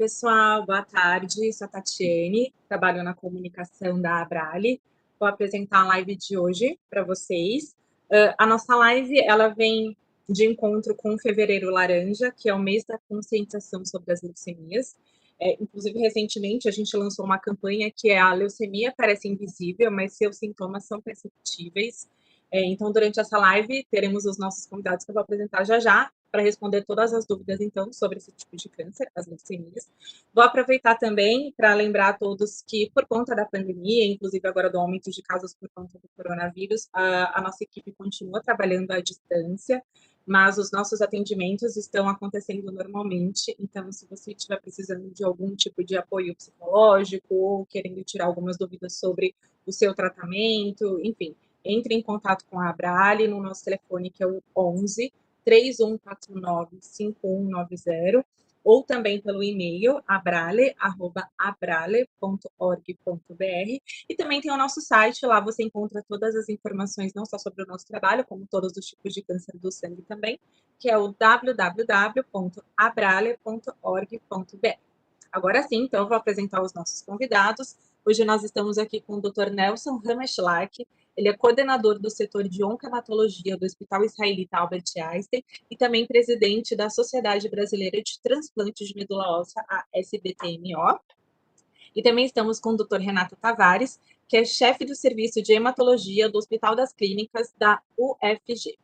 pessoal, boa tarde. Sou a Tatiane, trabalho na comunicação da Abrale. Vou apresentar a live de hoje para vocês. A nossa live ela vem de encontro com o Fevereiro Laranja, que é o mês da conscientização sobre as leucemias. Inclusive, recentemente, a gente lançou uma campanha que é a leucemia parece invisível, mas seus sintomas são perceptíveis. Então, durante essa live, teremos os nossos convidados que eu vou apresentar já já, para responder todas as dúvidas, então, sobre esse tipo de câncer, as leucemias. Vou aproveitar também para lembrar a todos que, por conta da pandemia, inclusive agora do aumento de casos por conta do coronavírus, a nossa equipe continua trabalhando à distância, mas os nossos atendimentos estão acontecendo normalmente, então, se você estiver precisando de algum tipo de apoio psicológico ou querendo tirar algumas dúvidas sobre o seu tratamento, enfim, entre em contato com a Abrale no nosso telefone, que é o 11 3149-5190, ou também pelo e-mail abrale@abrale.org.br, e também tem o nosso site, lá você encontra todas as informações, não só sobre o nosso trabalho, como todos os tipos de câncer do sangue também, que é o www.abrale.org.br. Agora sim, então, eu vou apresentar os nossos convidados. Hoje nós estamos aqui com o Dr. Nelson Rameschlack. Ele é coordenador do setor de oncohematologia do Hospital Israelita Albert Einstein e também presidente da Sociedade Brasileira de Transplante de Medula Óssea, a SBTMO. E também estamos com o Dr. Renato Tavares, que é chefe do serviço de hematologia do Hospital das Clínicas da UFG.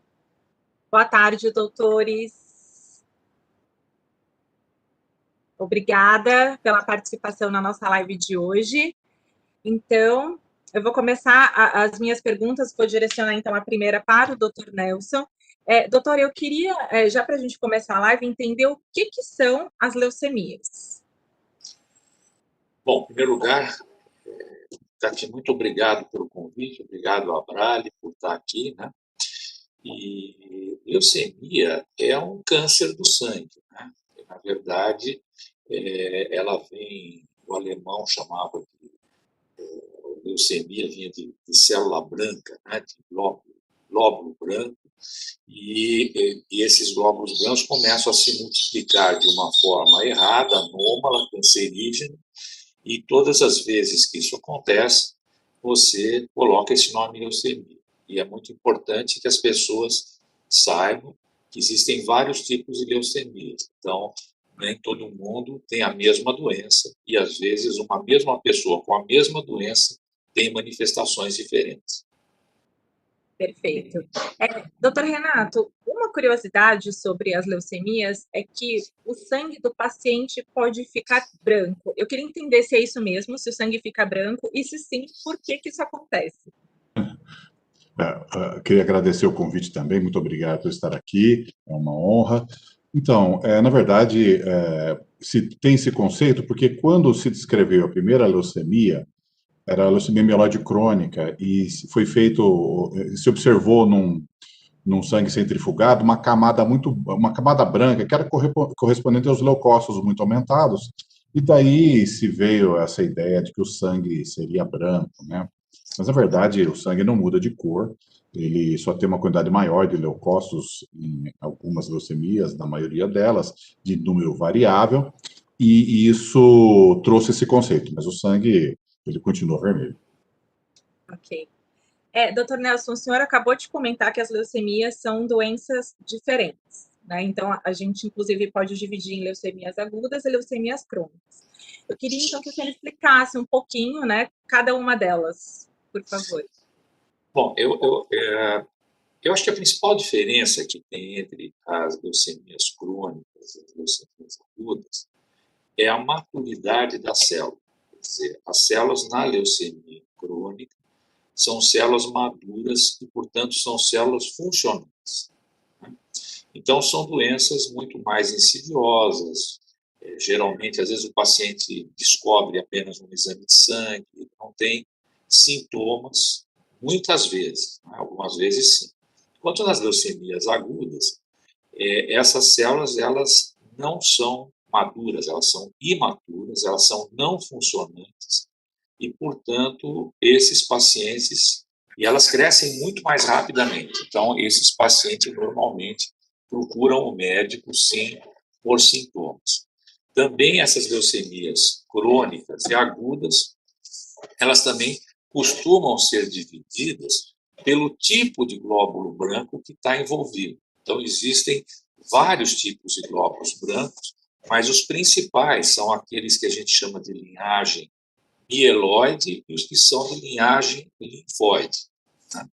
Boa tarde, doutores. Obrigada pela participação na nossa live de hoje. Então, eu vou começar as minhas perguntas, vou direcionar então a primeira para o Dr. Nelson. Doutor, eu queria, já para a gente começar a live, entender o que são as leucemias. Bom, em primeiro lugar, Tati, muito obrigado pelo convite, obrigado à Abrale por estar aqui, né? E leucemia é um câncer do sangue, né? Na verdade, ela vem, o alemão chamava de leucemia, vinha de célula branca, né? De glóbulo branco, e esses glóbulos brancos começam a se multiplicar de uma forma errada, anômala, cancerígena, e todas as vezes que isso acontece, você coloca esse nome leucemia. E é muito importante que as pessoas saibam que existem vários tipos de leucemias. Então, nem todo mundo tem a mesma doença, e às vezes uma mesma pessoa com a mesma doença tem manifestações diferentes. Perfeito. Doutor Renato, uma curiosidade sobre as leucemias é que o sangue do paciente pode ficar branco. Eu queria entender se é isso mesmo, se o sangue fica branco, e se sim, por que isso acontece? Queria agradecer o convite também, muito obrigado por estar aqui, é uma honra. Então, na verdade, se tem esse conceito, porque quando se descreveu a primeira leucemia, era a leucemia mieloide crônica, e se observou num sangue centrifugado uma camada branca, que era correspondente aos leucócitos muito aumentados, e daí se veio essa ideia de que o sangue seria branco, né? Mas, na verdade, o sangue não muda de cor, ele só tem uma quantidade maior de leucócitos em algumas leucemias, na maioria delas, de número variável, e isso trouxe esse conceito, mas o sangue, ele continua vermelho. Ok. Doutor Nelson, o senhor acabou de comentar que as leucemias são doenças diferentes, né? Então, a gente, inclusive, pode dividir em leucemias agudas e leucemias crônicas. Eu queria, então, que o senhor explicasse um pouquinho, né, cada uma delas, por favor. Bom, eu acho que a principal diferença que tem entre as leucemias crônicas e as leucemias agudas é a maturidade da célula. Quer dizer, as células na leucemia crônica são células maduras e, portanto, são células funcionantes. Então, são doenças muito mais insidiosas. Geralmente, às vezes, o paciente descobre apenas um exame de sangue, não tem sintomas, muitas vezes, né? Algumas vezes sim. Enquanto nas leucemias agudas, essas células elas não são maduras, elas são imaturas, elas são não funcionantes, e, portanto, esses pacientes, e elas crescem muito mais rapidamente. Então, esses pacientes normalmente procuram o médico, sim, por sintomas. Também essas leucemias crônicas e agudas, elas também costumam ser divididas pelo tipo de glóbulo branco que está envolvido. Então, existem vários tipos de glóbulos brancos, mas os principais são aqueles que a gente chama de linhagem mieloide e os que são de linhagem linfóide, né?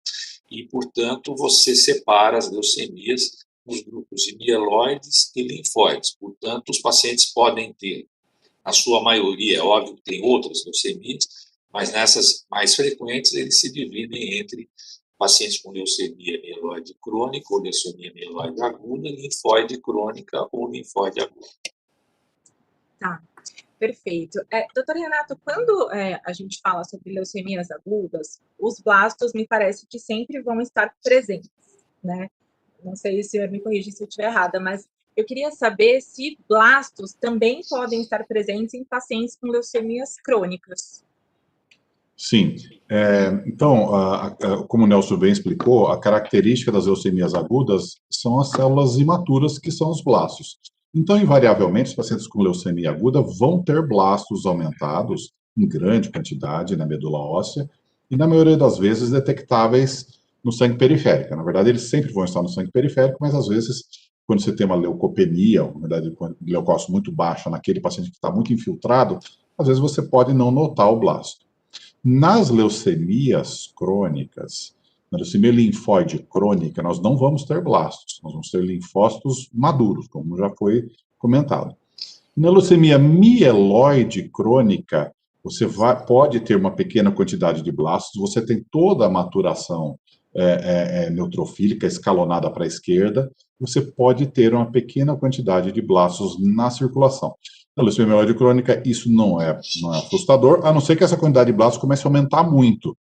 E, portanto, você separa as leucemias nos grupos de mieloides e linfóides. Portanto, os pacientes podem ter, na sua maioria, é óbvio que tem outras leucemias, mas nessas mais frequentes, eles se dividem entre pacientes com leucemia mieloide crônica ou leucemia mieloide aguda, linfóide crônica ou linfóide aguda. Tá, perfeito. Doutor Renato, quando a gente fala sobre leucemias agudas, os blastos me parece que sempre vão estar presentes, né? Não sei se o senhor me corrige se eu estiver errada, mas eu queria saber se blastos também podem estar presentes em pacientes com leucemias crônicas. Sim. Então, como o Nelson bem explicou, a característica das leucemias agudas são as células imaturas, que são os blastos. Então, invariavelmente, os pacientes com leucemia aguda vão ter blastos aumentados em grande quantidade na medula óssea e, na maioria das vezes, detectáveis no sangue periférico. Na verdade, eles sempre vão estar no sangue periférico, mas às vezes, quando você tem uma leucopenia, uma verdade, leucócito muito baixa naquele paciente que está muito infiltrado, às vezes você pode não notar o blasto. Nas leucemias crônicas, na leucemia linfóide crônica, nós não vamos ter blastos, nós vamos ter linfócitos maduros, como já foi comentado. Na leucemia mieloide crônica, você pode ter uma pequena quantidade de blastos, você tem toda a maturação neutrofílica escalonada para a esquerda, você pode ter uma pequena quantidade de blastos na circulação. Na leucemia mieloide crônica, isso não é assustador, a não ser que essa quantidade de blastos comece a aumentar muito.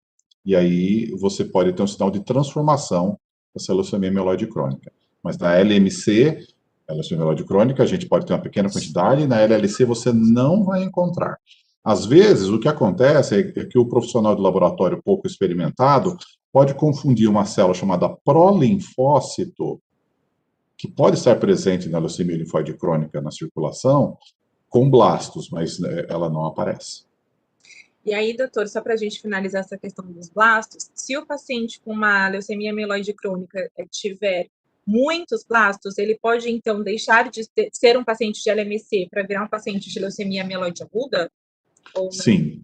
E aí você pode ter um sinal de transformação dessa leucemia mieloide crônica. Mas na LMC, a leucemia mieloide crônica, a gente pode ter uma pequena quantidade, e na LLC você não vai encontrar. Às vezes, o que acontece é que o profissional de laboratório pouco experimentado pode confundir uma célula chamada prolinfócito, que pode estar presente na leucemia linfóide crônica na circulação, com blastos, mas ela não aparece. E aí, doutor, só para a gente finalizar essa questão dos blastos, se o paciente com uma leucemia mieloide crônica tiver muitos blastos, ele pode, então, deixar de ser um paciente de LMC para virar um paciente de leucemia mieloide aguda? Ou não? Sim,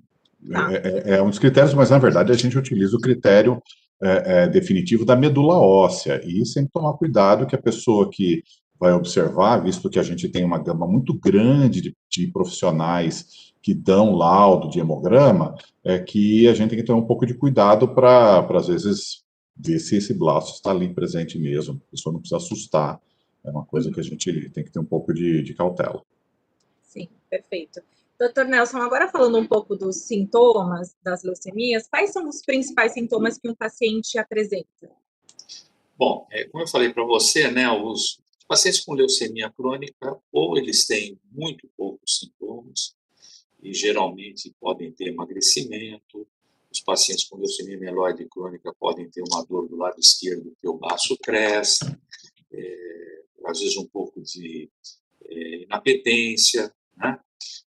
Tá. é um dos critérios, mas, na verdade, a gente utiliza o critério definitivo da medula óssea, e sempre tomar cuidado que a pessoa que vai observar, visto que a gente tem uma gama muito grande de profissionais que dão laudo de hemograma, é que a gente tem que ter um pouco de cuidado para, às vezes, ver se esse blasto está ali presente mesmo. A pessoa não precisa assustar, é uma coisa que a gente tem que ter um pouco de cautela. Sim, perfeito. Doutor Nelson, agora falando um pouco dos sintomas das leucemias, quais são os principais sintomas que um paciente apresenta? Bom, como eu falei para você, né, os pacientes com leucemia crônica, ou eles têm muito poucos sintomas, e geralmente podem ter emagrecimento. Os pacientes com leucemia mieloide crônica podem ter uma dor do lado esquerdo, que o baço cresce, às vezes um pouco de inapetência, né?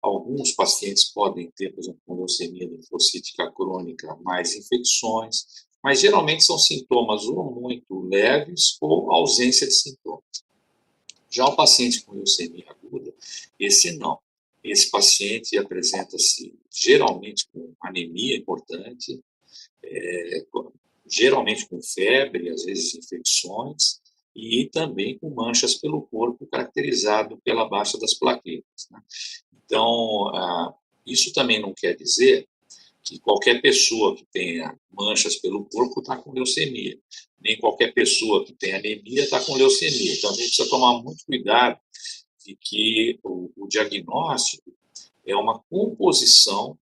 Alguns pacientes podem ter, por exemplo, com leucemia linfocítica crônica, mais infecções, mas geralmente são sintomas ou muito leves ou ausência de sintomas. Já o paciente com leucemia aguda, esse não. Esse paciente apresenta-se geralmente com anemia importante, geralmente com febre, às vezes infecções, e também com manchas pelo corpo, caracterizado pela baixa das plaquetas, né? Então, isso também não quer dizer que qualquer pessoa que tenha manchas pelo corpo está com leucemia. Nem qualquer pessoa que tenha anemia está com leucemia. Então, a gente precisa tomar muito cuidado de que o diagnóstico é uma composição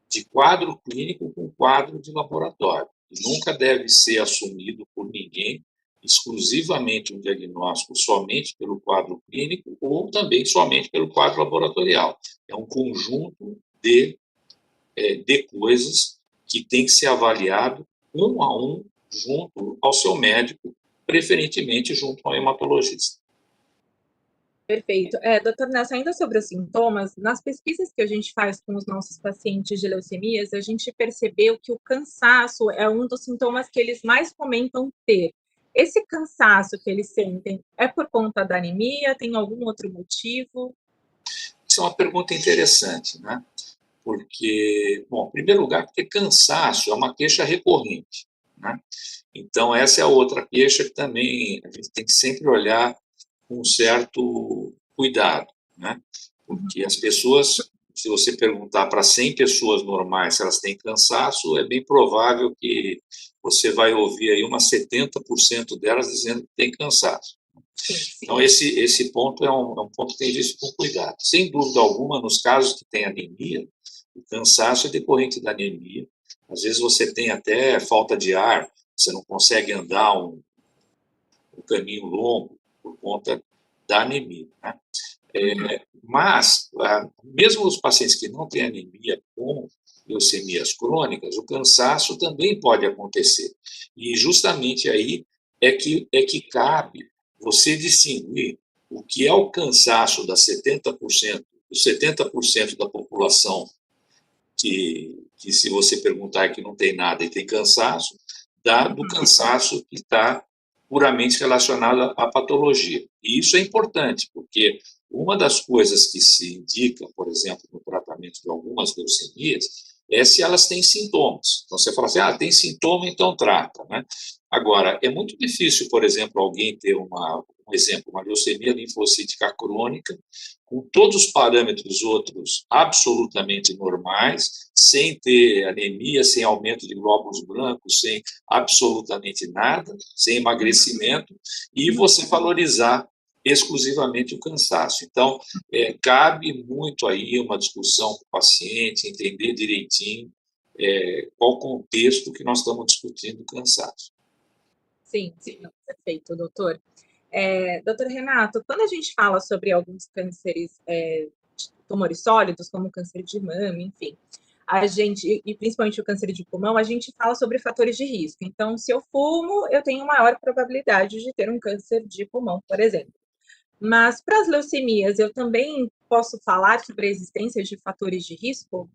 de quadro clínico com quadro de laboratório. E nunca deve ser assumido por ninguém exclusivamente um diagnóstico somente pelo quadro clínico ou também somente pelo quadro laboratorial. É um conjunto de coisas que tem que ser avaliado um a um junto ao seu médico, preferentemente junto ao hematologista. Perfeito. Doutor Nelson, ainda sobre os sintomas, nas pesquisas que a gente faz com os nossos pacientes de leucemias, a gente percebeu que o cansaço é um dos sintomas que eles mais comentam ter. Esse cansaço que eles sentem é por conta da anemia? Tem algum outro motivo? Isso é uma pergunta interessante, né? Porque, bom, em primeiro lugar, porque cansaço é uma queixa recorrente, né? Então, essa é a outra queixa que também a gente tem que sempre olhar com um certo cuidado, né? Porque as pessoas, se você perguntar para 100 pessoas normais se elas têm cansaço, é bem provável que você vai ouvir aí umas 70% delas dizendo que tem cansaço. Sim, sim. Então, esse ponto é um ponto que tem visto com cuidado. Sem dúvida alguma, nos casos que tem anemia, o cansaço é decorrente da anemia. Às vezes você tem até falta de ar, você não consegue andar um caminho longo por conta da anemia, né? Mas, mesmo os pacientes que não têm anemia com leucemias crônicas, o cansaço também pode acontecer. E justamente aí é que cabe você distinguir o que é o cansaço das 70%, dos 70% da população que se você perguntar que não tem nada e tem cansaço, do cansaço que está puramente relacionado à patologia. E isso é importante, porque uma das coisas que se indica, por exemplo, no tratamento de algumas leucemias, é se elas têm sintomas. Então, você fala assim, tem sintoma, então trata, né? Agora, é muito difícil, por exemplo, alguém ter uma leucemia linfocítica crônica, com todos os parâmetros outros absolutamente normais, sem ter anemia, sem aumento de glóbulos brancos, sem absolutamente nada, sem emagrecimento, e você valorizar exclusivamente o cansaço. Então, cabe muito aí uma discussão com o paciente, entender direitinho qual o contexto que nós estamos discutindo o cansaço. Sim, perfeito, doutor. Doutor Renato, quando a gente fala sobre alguns cânceres, tumores sólidos, como o câncer de mama, enfim, e principalmente o câncer de pulmão, a gente fala sobre fatores de risco. Então, se eu fumo, eu tenho maior probabilidade de ter um câncer de pulmão, por exemplo. Mas para as leucemias, eu também posso falar sobre a existência de fatores de risco?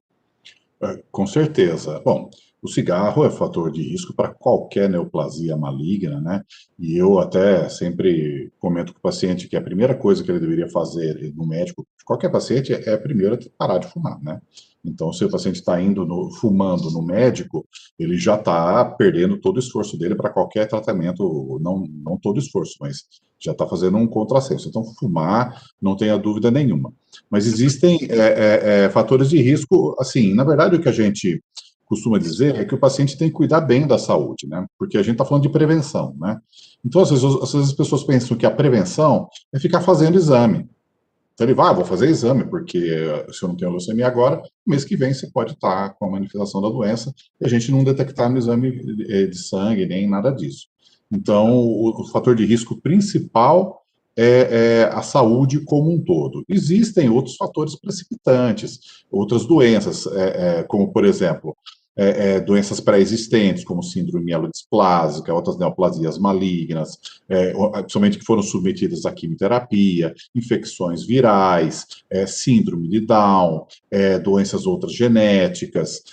Com certeza. Bom, o cigarro é fator de risco para qualquer neoplasia maligna, né? E eu até sempre comento com o paciente que a primeira coisa que ele deveria fazer no médico, qualquer paciente, é primeiro parar de fumar, né? Então, se o paciente está fumando no médico, ele já está perdendo todo o esforço dele para qualquer tratamento, não todo esforço, mas já está fazendo um contrassenso. Então, fumar, não tenha dúvida nenhuma. Mas existem fatores de risco, assim, na verdade o que a gente costuma dizer é que o paciente tem que cuidar bem da saúde, né? Porque a gente está falando de prevenção, né? Então, às vezes as pessoas pensam que a prevenção é ficar fazendo exame. Então ele vai, vou fazer exame, porque se eu não tenho leucemia agora, mês que vem você pode estar com a manifestação da doença e a gente não detectar no exame de sangue, nem nada disso. Então, o fator de risco principal é a saúde como um todo. Existem outros fatores precipitantes, outras doenças, como, por exemplo, doenças pré-existentes, como síndrome mielodisplásica, outras neoplasias malignas, principalmente que foram submetidas à quimioterapia, infecções virais, síndrome de Down, doenças outras genéticas.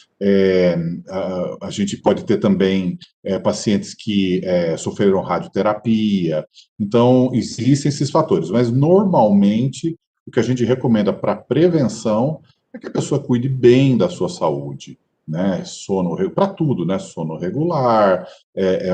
A gente pode ter também pacientes que sofreram radioterapia. Então, existem esses fatores, mas normalmente o que a gente recomenda para prevenção é que a pessoa cuide bem da sua saúde, né? Sono para tudo, né? Sono regular,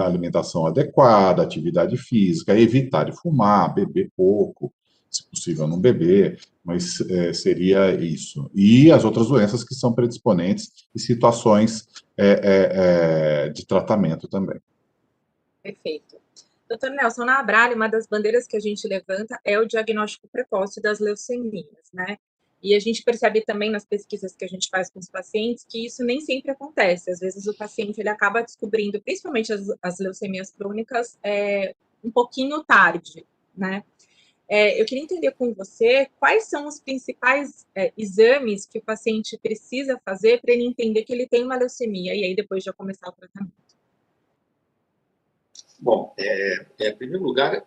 alimentação adequada, atividade física, evitar de fumar, beber pouco, se possível não beber, mas seria isso. E as outras doenças que são predisponentes e situações de tratamento também. Perfeito. Doutor Nelson, na Abrale, uma das bandeiras que a gente levanta é o diagnóstico precoce das leucemias, né? E a gente percebe também nas pesquisas que a gente faz com os pacientes que isso nem sempre acontece. Às vezes o paciente ele acaba descobrindo, principalmente as leucemias crônicas, um pouquinho tarde, né? Eu queria entender com você quais são os principais exames que o paciente precisa fazer para ele entender que ele tem uma leucemia e aí depois já começar o tratamento. Bom, em primeiro lugar,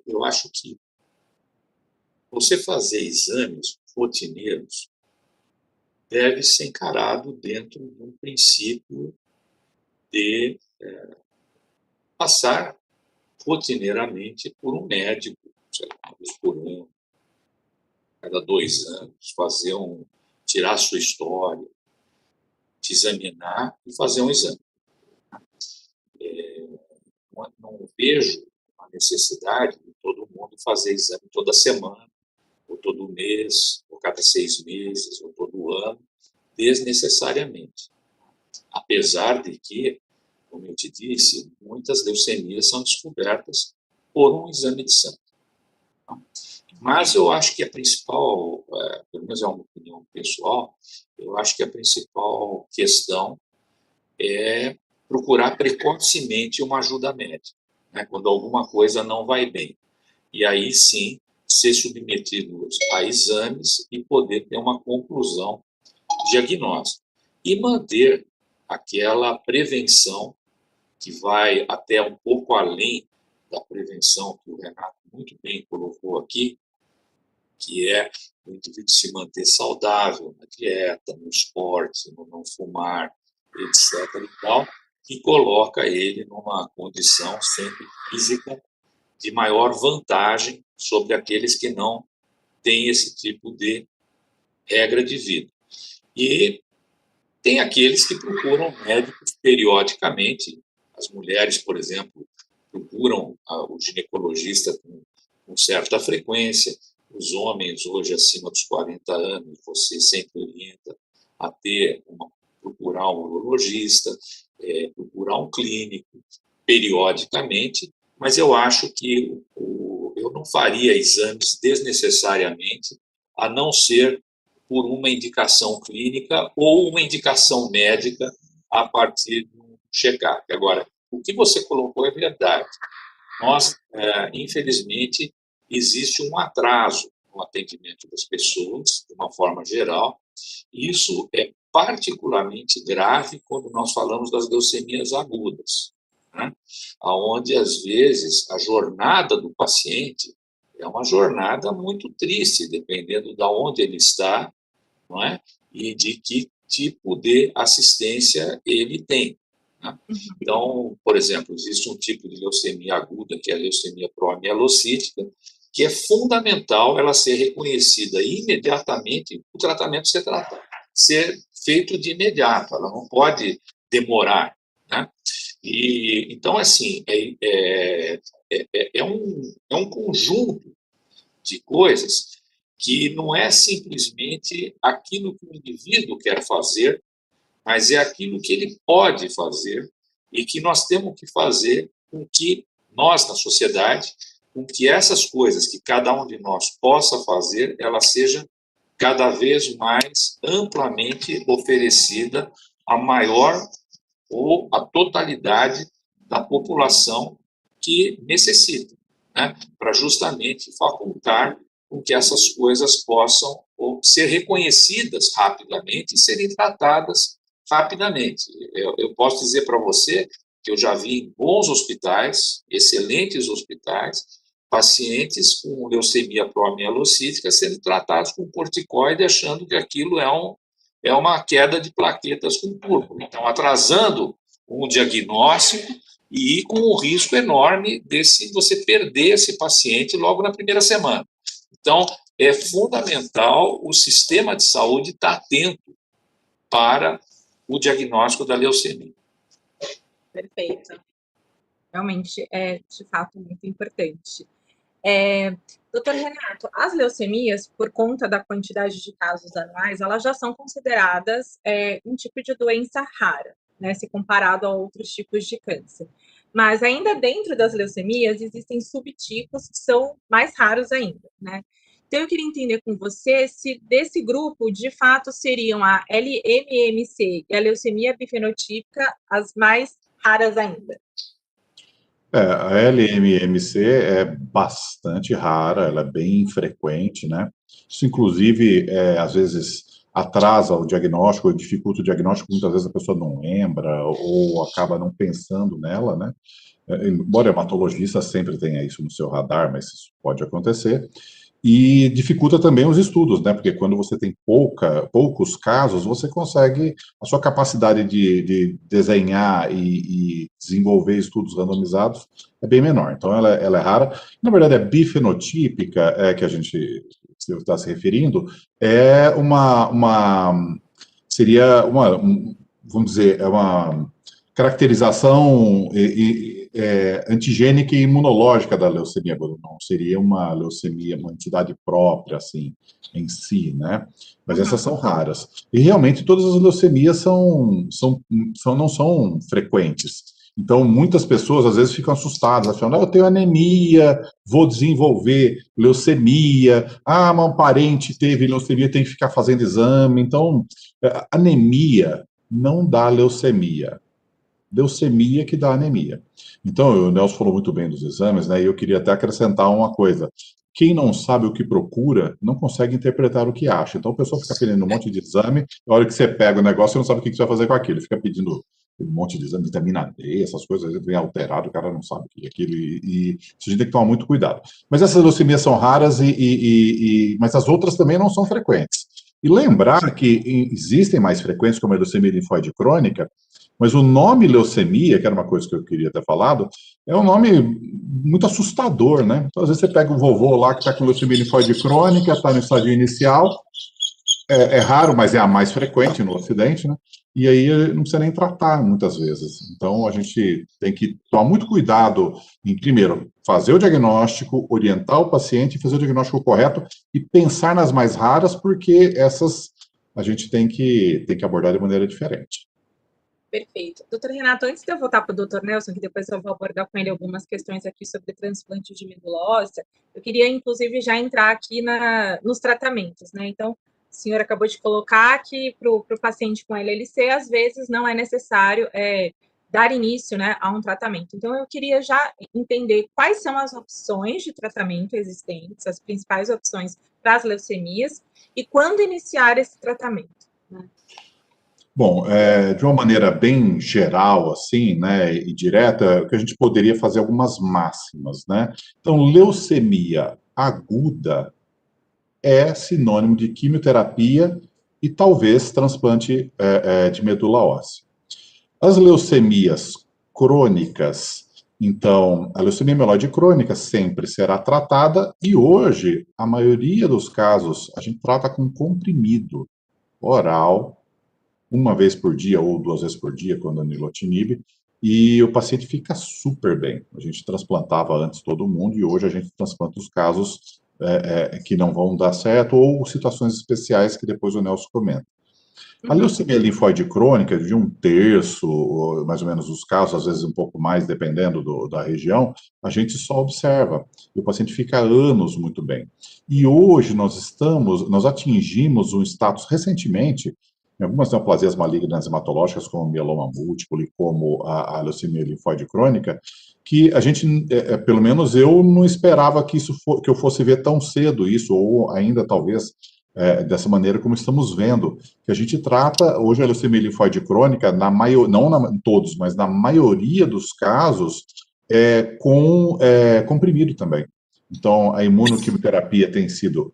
eu acho que você fazer exames rotineiros deve ser encarado dentro de um princípio de passar rotineiramente por um médico, sei lá, uma vez por ano, cada 2 anos, tirar a sua história, te examinar e fazer um exame. Não vejo a necessidade de todo mundo fazer exame toda semana, ou todo mês, ou cada 6 meses, ou todo ano, desnecessariamente. Apesar de que, como eu te disse, muitas leucemias são descobertas por um exame de sangue. Mas eu acho que a principal, pelo menos é uma opinião pessoal, eu acho que a principal questão é procurar precocemente uma ajuda médica, né, quando alguma coisa não vai bem. E aí sim, ser submetido a exames e poder ter uma conclusão diagnóstica. E manter aquela prevenção que vai até um pouco além da prevenção que o Renato muito bem colocou aqui, que é o indivíduo se manter saudável na dieta, no esporte, no não fumar, etc. e tal, que coloca ele numa condição sempre física de maior vantagem sobre aqueles que não têm esse tipo de regra de vida. E tem aqueles que procuram médicos periodicamente. As mulheres, por exemplo, procuram o ginecologista com certa frequência. Os homens, hoje, acima dos 40 anos, você sempre orienta a procurar um urologista, procurar um clínico, periodicamente, mas eu acho que eu não faria exames desnecessariamente, a não ser por uma indicação clínica ou uma indicação médica a partir de um check-up. Agora, o que você colocou é verdade. Nós, infelizmente, existe um atraso no atendimento das pessoas, de uma forma geral. Isso é particularmente grave quando nós falamos das leucemias agudas, né? Onde, às vezes, a jornada do paciente é uma jornada muito triste, dependendo de onde ele está, não é? E de que tipo de assistência ele tem, né? Então, por exemplo, existe um tipo de leucemia aguda, que é a leucemia proamielocítica, que é fundamental ela ser reconhecida imediatamente, o tratamento ser feito de imediato, ela não pode demorar, né? E, então, assim, é um conjunto de coisas que não é simplesmente aquilo que o indivíduo quer fazer, mas é aquilo que ele pode fazer e que nós temos que fazer com que nós, na sociedade, com que essas coisas que cada um de nós possa fazer, ela seja cada vez mais amplamente oferecida a maior ou a totalidade da população que necessita, né, para justamente facultar com que essas coisas possam ser reconhecidas rapidamente e serem tratadas rapidamente. Eu posso dizer para você que eu já vi em bons hospitais, excelentes hospitais, pacientes com leucemia proamielocítica sendo tratados com corticoide, achando que aquilo é uma queda de plaquetas com púrpura. Então, atrasando um diagnóstico e com um risco enorme de você perder esse paciente logo na primeira semana. Então, é fundamental o sistema de saúde estar atento para o diagnóstico da leucemia. Perfeito. Realmente é, de fato, muito importante. Doutor Renato, as leucemias, por conta da quantidade de casos anuais, elas já são consideradas um tipo de doença rara, né, se comparado a outros tipos de câncer. Mas ainda dentro das leucemias existem subtipos que são mais raros ainda, né? Então eu queria entender com você se desse grupo, de fato, seriam a LMMC e a leucemia bifenotípica as mais raras ainda. A LMMC é bastante rara, ela é bem infrequente, né? Isso, inclusive, às vezes atrasa o diagnóstico, dificulta o diagnóstico, muitas vezes a pessoa não lembra ou acaba não pensando nela, né? Embora o hematologista sempre tenha isso no seu radar, mas isso pode acontecer. e dificulta também os estudos, né? Porque quando você tem poucos casos, você consegue, a sua capacidade de desenhar e desenvolver estudos randomizados é bem menor. Então, ela é rara. Na verdade, a bifenotípica, que a gente está se referindo, é seria vamos dizer, é uma caracterização antigênica e imunológica da leucemia, não seria uma leucemia, uma entidade própria, assim, em si, né? Mas essas são raras. E realmente todas as leucemias não são frequentes. Então, muitas pessoas às vezes ficam assustadas, achando, eu tenho anemia, vou desenvolver leucemia, mas um parente teve leucemia, tem que ficar fazendo exame. Então, anemia não dá leucemia. Leucemia que dá anemia. Então, o Nelson falou muito bem dos exames, né? E eu queria até acrescentar uma coisa. Quem não sabe o que procura, não consegue interpretar o que acha. Então, a pessoa fica pedindo um monte de exame, na hora que você pega o negócio, você não sabe o que você vai fazer com aquilo. Fica pedindo um monte de exame, vitamina D, essas coisas, vem alterado, o cara não sabe o que é aquilo, e a gente tem que tomar muito cuidado. Mas essas leucemias são raras, mas as outras também não são frequentes. E lembrar que existem mais frequentes, como a leucemia linfóide crônica, mas o nome leucemia, que era uma coisa que eu queria ter falado, é um nome muito assustador, né? Então, às vezes você pega o vovô lá que está com leucemia linfóide crônica, está no estágio inicial, é raro, mas é a mais frequente no Ocidente, né? E aí não precisa nem tratar muitas vezes. Então a gente tem que tomar muito cuidado em, primeiro, fazer o diagnóstico, orientar o paciente, fazer o diagnóstico correto e pensar nas mais raras, porque essas a gente tem que abordar de maneira diferente. Perfeito. Doutor Renato, antes de eu voltar para o doutor Nelson, que depois eu vou abordar com ele algumas questões aqui sobre transplante de medula óssea, eu queria, inclusive, já entrar aqui nos tratamentos, né? Então, o senhor acabou de colocar que para o paciente com LLC, às vezes, não é necessário dar início, né, a um tratamento. Então, eu queria já entender quais são as opções de tratamento existentes, as principais opções para as leucemias, e quando iniciar esse tratamento, né? Bom, de uma maneira bem geral, assim, né, e direta, que a gente poderia fazer algumas máximas, né? Então, leucemia aguda é sinônimo de quimioterapia e talvez transplante de medula óssea. As leucemias crônicas, então, a leucemia mieloide crônica sempre será tratada e hoje, a maioria dos casos, a gente trata com comprimido oral, uma vez por dia ou 2 vezes por dia, quando a nilotinib, e o paciente fica super bem. A gente transplantava antes todo mundo e hoje a gente transplanta os casos que não vão dar certo ou situações especiais que depois o Nelson comenta. A leucemia linfóide crônica, de 1/3, mais ou menos, dos casos, às vezes um pouco mais, dependendo da região, a gente só observa. E o paciente fica anos muito bem. E hoje nós atingimos um status recentemente, em algumas neoplasias malignas hematológicas, como mieloma múltiplo e como a leucemia linfóide crônica, que a gente, pelo menos eu não esperava que que eu fosse ver tão cedo isso, ou ainda talvez dessa maneira como estamos vendo, que a gente trata hoje a leucemia linfóide crônica, não em todos, mas na maioria dos casos, com comprimido também. Então, a imunoquimioterapia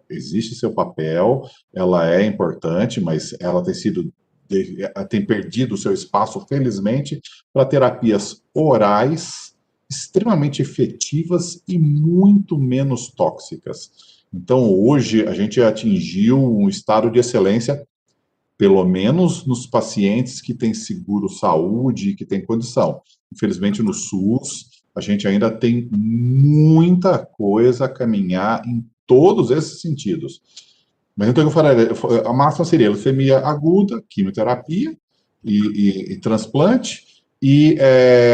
existe seu papel, ela é importante, mas ela tem perdido o seu espaço, felizmente, para terapias orais extremamente efetivas e muito menos tóxicas. Então, hoje, a gente atingiu um estado de excelência, pelo menos nos pacientes que têm seguro-saúde, que têm condição. Infelizmente, no SUS, a gente ainda tem muita coisa a caminhar em todos esses sentidos. Mas então, eu falei, a máxima seria leucemia aguda, quimioterapia e transplante, e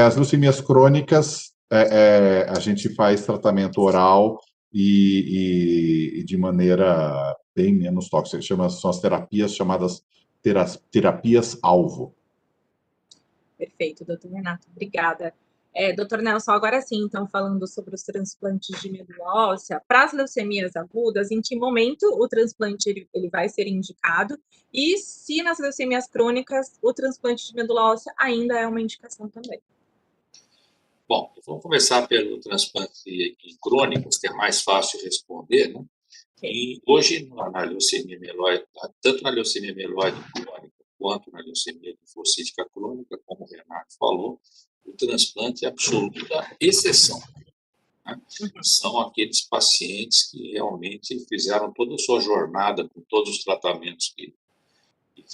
as leucemias crônicas, a gente faz tratamento oral e de maneira bem menos tóxica. São as terapias chamadas terapias-alvo. Perfeito, doutor Renato, obrigada. Doutor Nelson, agora sim, então, falando sobre os transplantes de medula óssea, para as leucemias agudas, em que momento o transplante ele vai ser indicado? E se nas leucemias crônicas o transplante de medula óssea ainda é uma indicação também? Bom, vamos começar pelo transplante em crônicos, que é mais fácil de responder, né? E hoje, na leucemia mieloide, tanto na leucemia mieloide crônica quanto na leucemia linfocítica crônica, como o Renato falou, o transplante é absoluta exceção. Né? São aqueles pacientes que realmente fizeram toda a sua jornada com todos os tratamentos que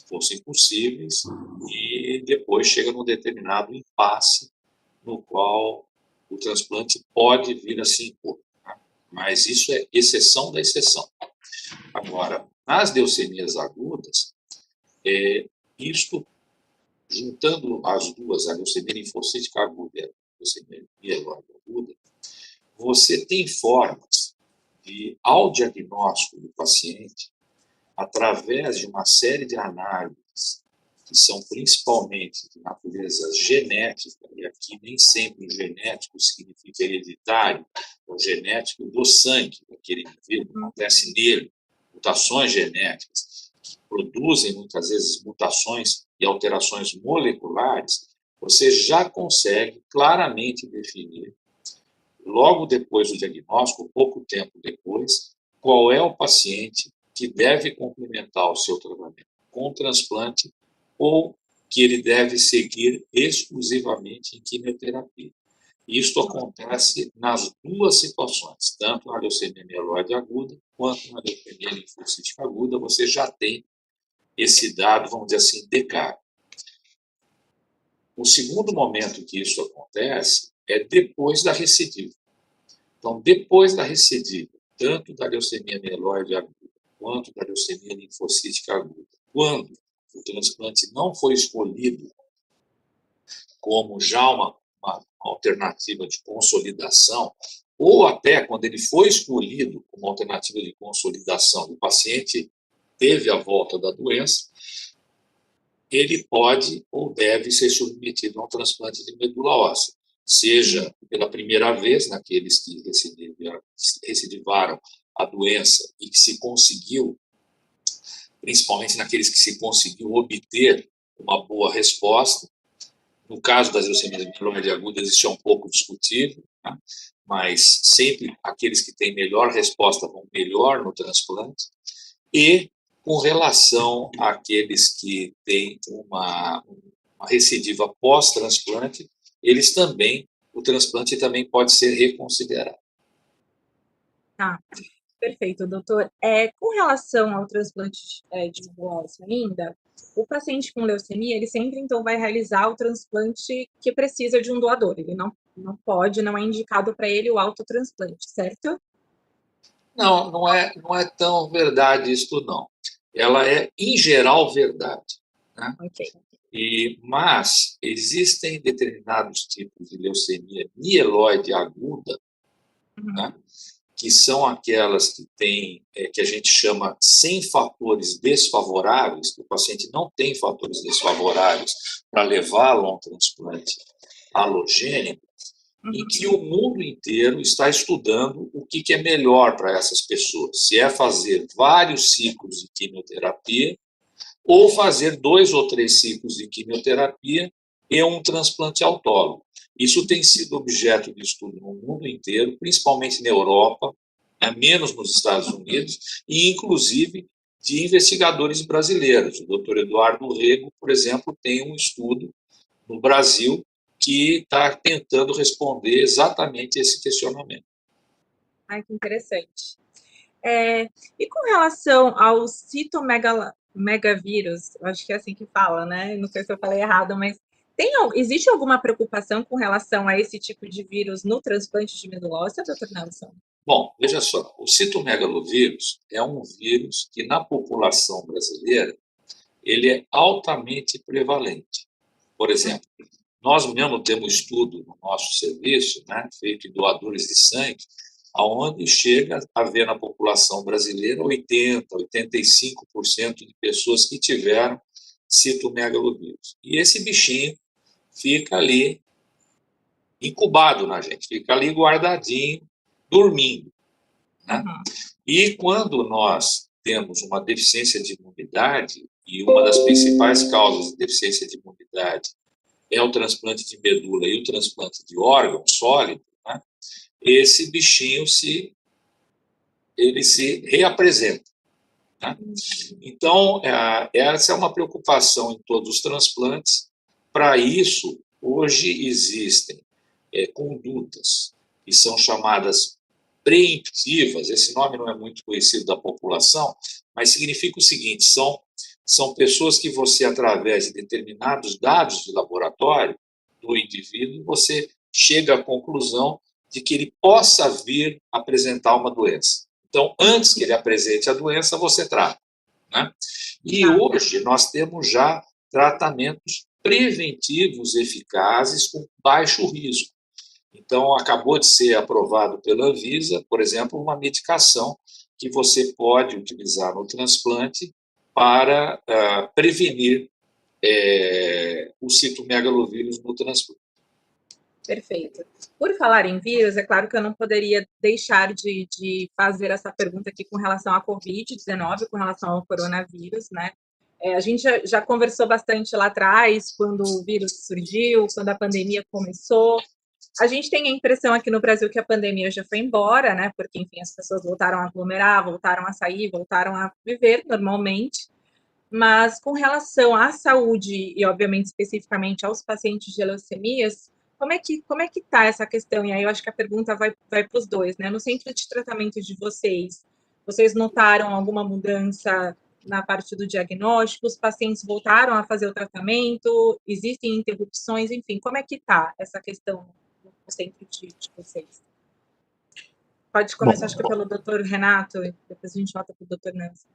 fossem possíveis e depois chega num determinado impasse no qual o transplante pode vir a se impor. Né? Mas isso é exceção da exceção. Agora, nas leucemias agudas, isto, juntando as duas, a leucemia linfocítica aguda e a leucemia mieloide aguda, você tem formas de, ao diagnóstico do paciente, através de uma série de análises, que são principalmente de natureza genética, e aqui nem sempre o genético significa hereditário, o genético do sangue daquele indivíduo, acontece nele, mutações genéticas, que produzem muitas vezes mutações e alterações moleculares, você já consegue claramente definir, logo depois do diagnóstico, pouco tempo depois, qual é o paciente que deve complementar o seu tratamento com transplante ou que ele deve seguir exclusivamente em quimioterapia. Isto acontece nas duas situações, tanto na leucemia mieloide aguda quanto na leucemia linfocítica aguda, você já tem esse dado, vamos dizer assim, de cara. O segundo momento que isso acontece é depois da recidiva. Então, depois da recidiva, tanto da leucemia mieloide aguda quanto da leucemia linfocítica aguda, quando o transplante não foi escolhido como já uma alternativa de consolidação, ou até quando ele foi escolhido como alternativa de consolidação, o paciente teve a volta da doença, ele pode ou deve ser submetido a um transplante de medula óssea, seja pela primeira vez naqueles que recidivaram a doença e que se conseguiu, principalmente naqueles que se conseguiu obter uma boa resposta. No caso das leucemias mieloide agudas, isso é um pouco discutível, né? Mas sempre aqueles que têm melhor resposta vão melhor no transplante. E com relação àqueles que têm uma recidiva pós-transplante, eles também, o transplante também pode ser reconsiderado. Tá, perfeito, doutor. Com relação ao transplante de medula óssea ainda, o paciente com leucemia, ele sempre, então, vai realizar o transplante que precisa de um doador. Ele não pode, não é indicado para ele o autotransplante, certo? Não, não é tão verdade isso, não. Ela é, em geral, verdade. Né? Ok. Mas existem determinados tipos de leucemia mieloide aguda, né, que são aquelas que têm, que a gente chama sem fatores desfavoráveis, que o paciente não tem fatores desfavoráveis para levá-lo a um transplante halogênico, em que o mundo inteiro está estudando o que é melhor para essas pessoas. Se é fazer vários ciclos de quimioterapia ou fazer 2 ou 3 ciclos de quimioterapia e um transplante autólogo. Isso tem sido objeto de estudo no mundo inteiro, principalmente na Europa, menos nos Estados Unidos, e inclusive de investigadores brasileiros. O Dr. Eduardo Rego, por exemplo, tem um estudo no Brasil que está tentando responder exatamente esse questionamento. Ai, que interessante. E com relação ao citomegavírus, acho que é assim que fala, né? Não sei se eu falei errado, mas existe alguma preocupação com relação a esse tipo de vírus no transplante de medula óssea, doutor Nelson? Bom, veja só, o citomegalovírus é um vírus que na população brasileira ele é altamente prevalente. Por exemplo, nós mesmo temos estudo no nosso serviço, né, feito em doadores de sangue, aonde chega a haver na população brasileira 80%, 85% de pessoas que tiveram citomegalovírus. E esse bichinho fica ali incubado na gente, fica ali guardadinho, dormindo. Né? E quando nós temos uma deficiência de imunidade, e uma das principais causas de deficiência de imunidade é o transplante de medula e o transplante de órgão sólido, né? Esse bichinho se ele se reapresenta, né? Então, essa é uma preocupação em todos os transplantes. Para isso, hoje existem condutas que são chamadas preemptivas. Esse nome não é muito conhecido da população, mas significa o seguinte: são pessoas que você, através de determinados dados de laboratório do indivíduo, você chega à conclusão de que ele possa vir apresentar uma doença. Então, antes que ele apresente a doença, você trata, né? E hoje nós temos já tratamentos preventivos eficazes com baixo risco. Então, acabou de ser aprovado pela Anvisa, por exemplo, uma medicação que você pode utilizar no transplante para prevenir o citomegalovírus no transplante. Perfeito. Por falar em vírus, é claro que eu não poderia deixar de fazer essa pergunta aqui com relação à Covid-19, com relação ao coronavírus, né? A gente já conversou bastante lá atrás, quando o vírus surgiu, quando a pandemia começou. A gente tem a impressão aqui no Brasil que a pandemia já foi embora, né? Porque, enfim, as pessoas voltaram a aglomerar, voltaram a sair, voltaram a viver normalmente. Mas com relação à saúde e, obviamente, especificamente aos pacientes de leucemias, como é que está essa questão? E aí eu acho que a pergunta vai para os dois, né? No centro de tratamento de vocês notaram alguma mudança na parte do diagnóstico? Os pacientes voltaram a fazer o tratamento? Existem interrupções? Enfim, como é que está essa questão no centro de vocês? Pode começar, acho que pelo doutor Renato, e depois a gente volta para o doutor Nelson.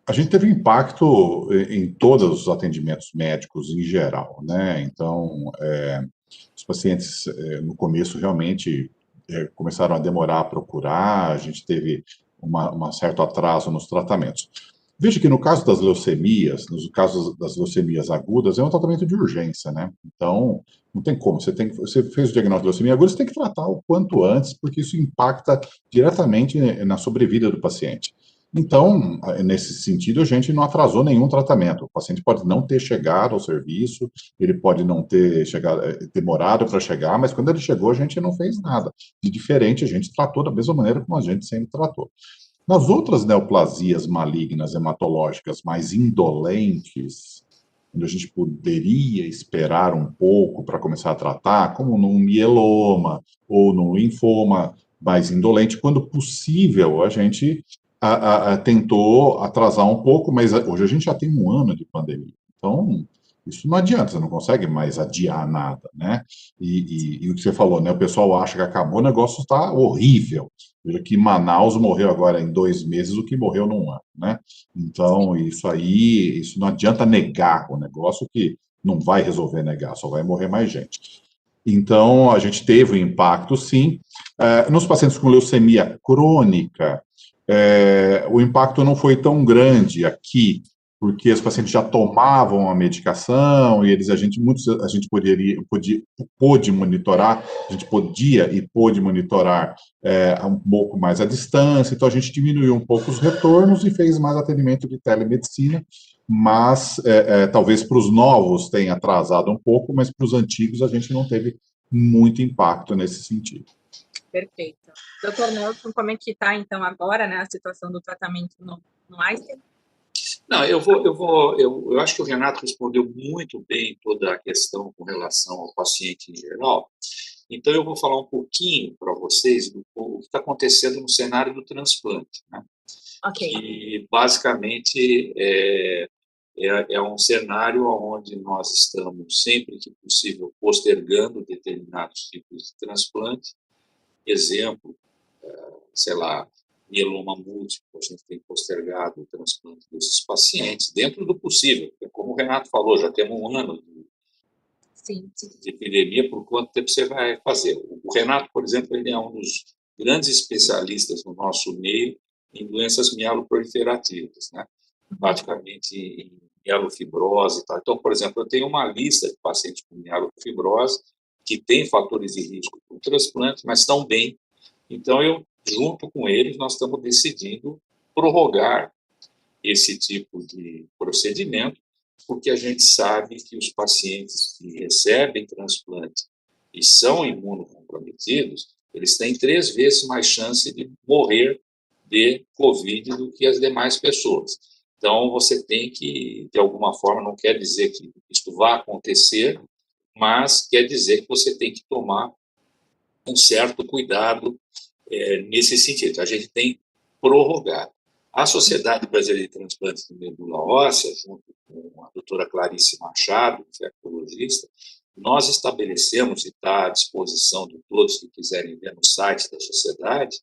A gente teve impacto em todos os atendimentos médicos em geral, né? Então, os pacientes, no começo, realmente começaram a demorar a procurar, a gente teve um certo atraso nos tratamentos. Veja que no caso das leucemias, nos casos das leucemias agudas, é um tratamento de urgência, né? Então, não tem como. Você fez o diagnóstico de leucemia aguda, você tem que tratar o quanto antes, porque isso impacta diretamente na sobrevida do paciente. Então, nesse sentido, a gente não atrasou nenhum tratamento. O paciente pode não ter chegado ao serviço, ele pode não ter chegado, demorado para chegar, mas quando ele chegou, a gente não fez nada. De diferente, a gente tratou da mesma maneira como a gente sempre tratou. Nas outras neoplasias malignas hematológicas mais indolentes, onde a gente poderia esperar um pouco para começar a tratar, como no mieloma ou no linfoma mais indolente, quando possível, a gente tentou atrasar um pouco, mas hoje a gente já tem um ano de pandemia. Então, isso não adianta, você não consegue mais adiar nada, né? E o que você falou, né? O pessoal acha que acabou, o negócio está horrível. Veja que Manaus morreu agora em 2 meses o que morreu num ano, né? Então, isso não adianta negar o negócio, que não vai resolver negar, só vai morrer mais gente. Então, a gente teve um impacto, sim. Nos pacientes com leucemia crônica, o impacto não foi tão grande aqui, porque os pacientes já tomavam a medicação e a gente pôde monitorar, a gente podia e pôde monitorar um pouco mais à distância, então a gente diminuiu um pouco os retornos e fez mais atendimento de telemedicina, mas talvez para os novos tenha atrasado um pouco, mas para os antigos a gente não teve muito impacto nesse sentido. Perfeito. Doutor Nelson, como é que está, então, agora, né, a situação do tratamento no Einstein? Não, eu acho que o Renato respondeu muito bem toda a questão com relação ao paciente em geral. Então, eu vou falar um pouquinho para vocês do que está acontecendo no cenário do transplante, né? Ok. Que, basicamente, é um cenário onde nós estamos, sempre que possível, postergando determinados tipos de transplante. Exemplo, sei lá, mieloma múltiplo, a gente tem postergado o transplante desses pacientes, dentro do possível, porque, como o Renato falou, já temos um ano de epidemia, por quanto tempo você vai fazer? O Renato, por exemplo, ele é um dos grandes especialistas no nosso meio em doenças mieloproliferativas, né? Praticamente em mielofibrose e tal. Então, por exemplo, eu tenho uma lista de pacientes com mielofibrose que têm fatores de risco para o transplante, mas estão bem. Então, junto com eles, nós estamos decidindo prorrogar esse tipo de procedimento, porque a gente sabe que os pacientes que recebem transplante e são imunocomprometidos, Eles têm 3 vezes mais chance de morrer de Covid do que as demais pessoas. Então, você tem que, de alguma forma, não quer dizer que isso vai acontecer, mas quer dizer que você tem que tomar um certo cuidado nesse sentido. A gente tem prorrogado. A Sociedade Brasileira de Transplantes de Medula Óssea, junto com a doutora Clarice Machado, infectologista, nós estabelecemos, e está à disposição de todos que quiserem ver no site da sociedade,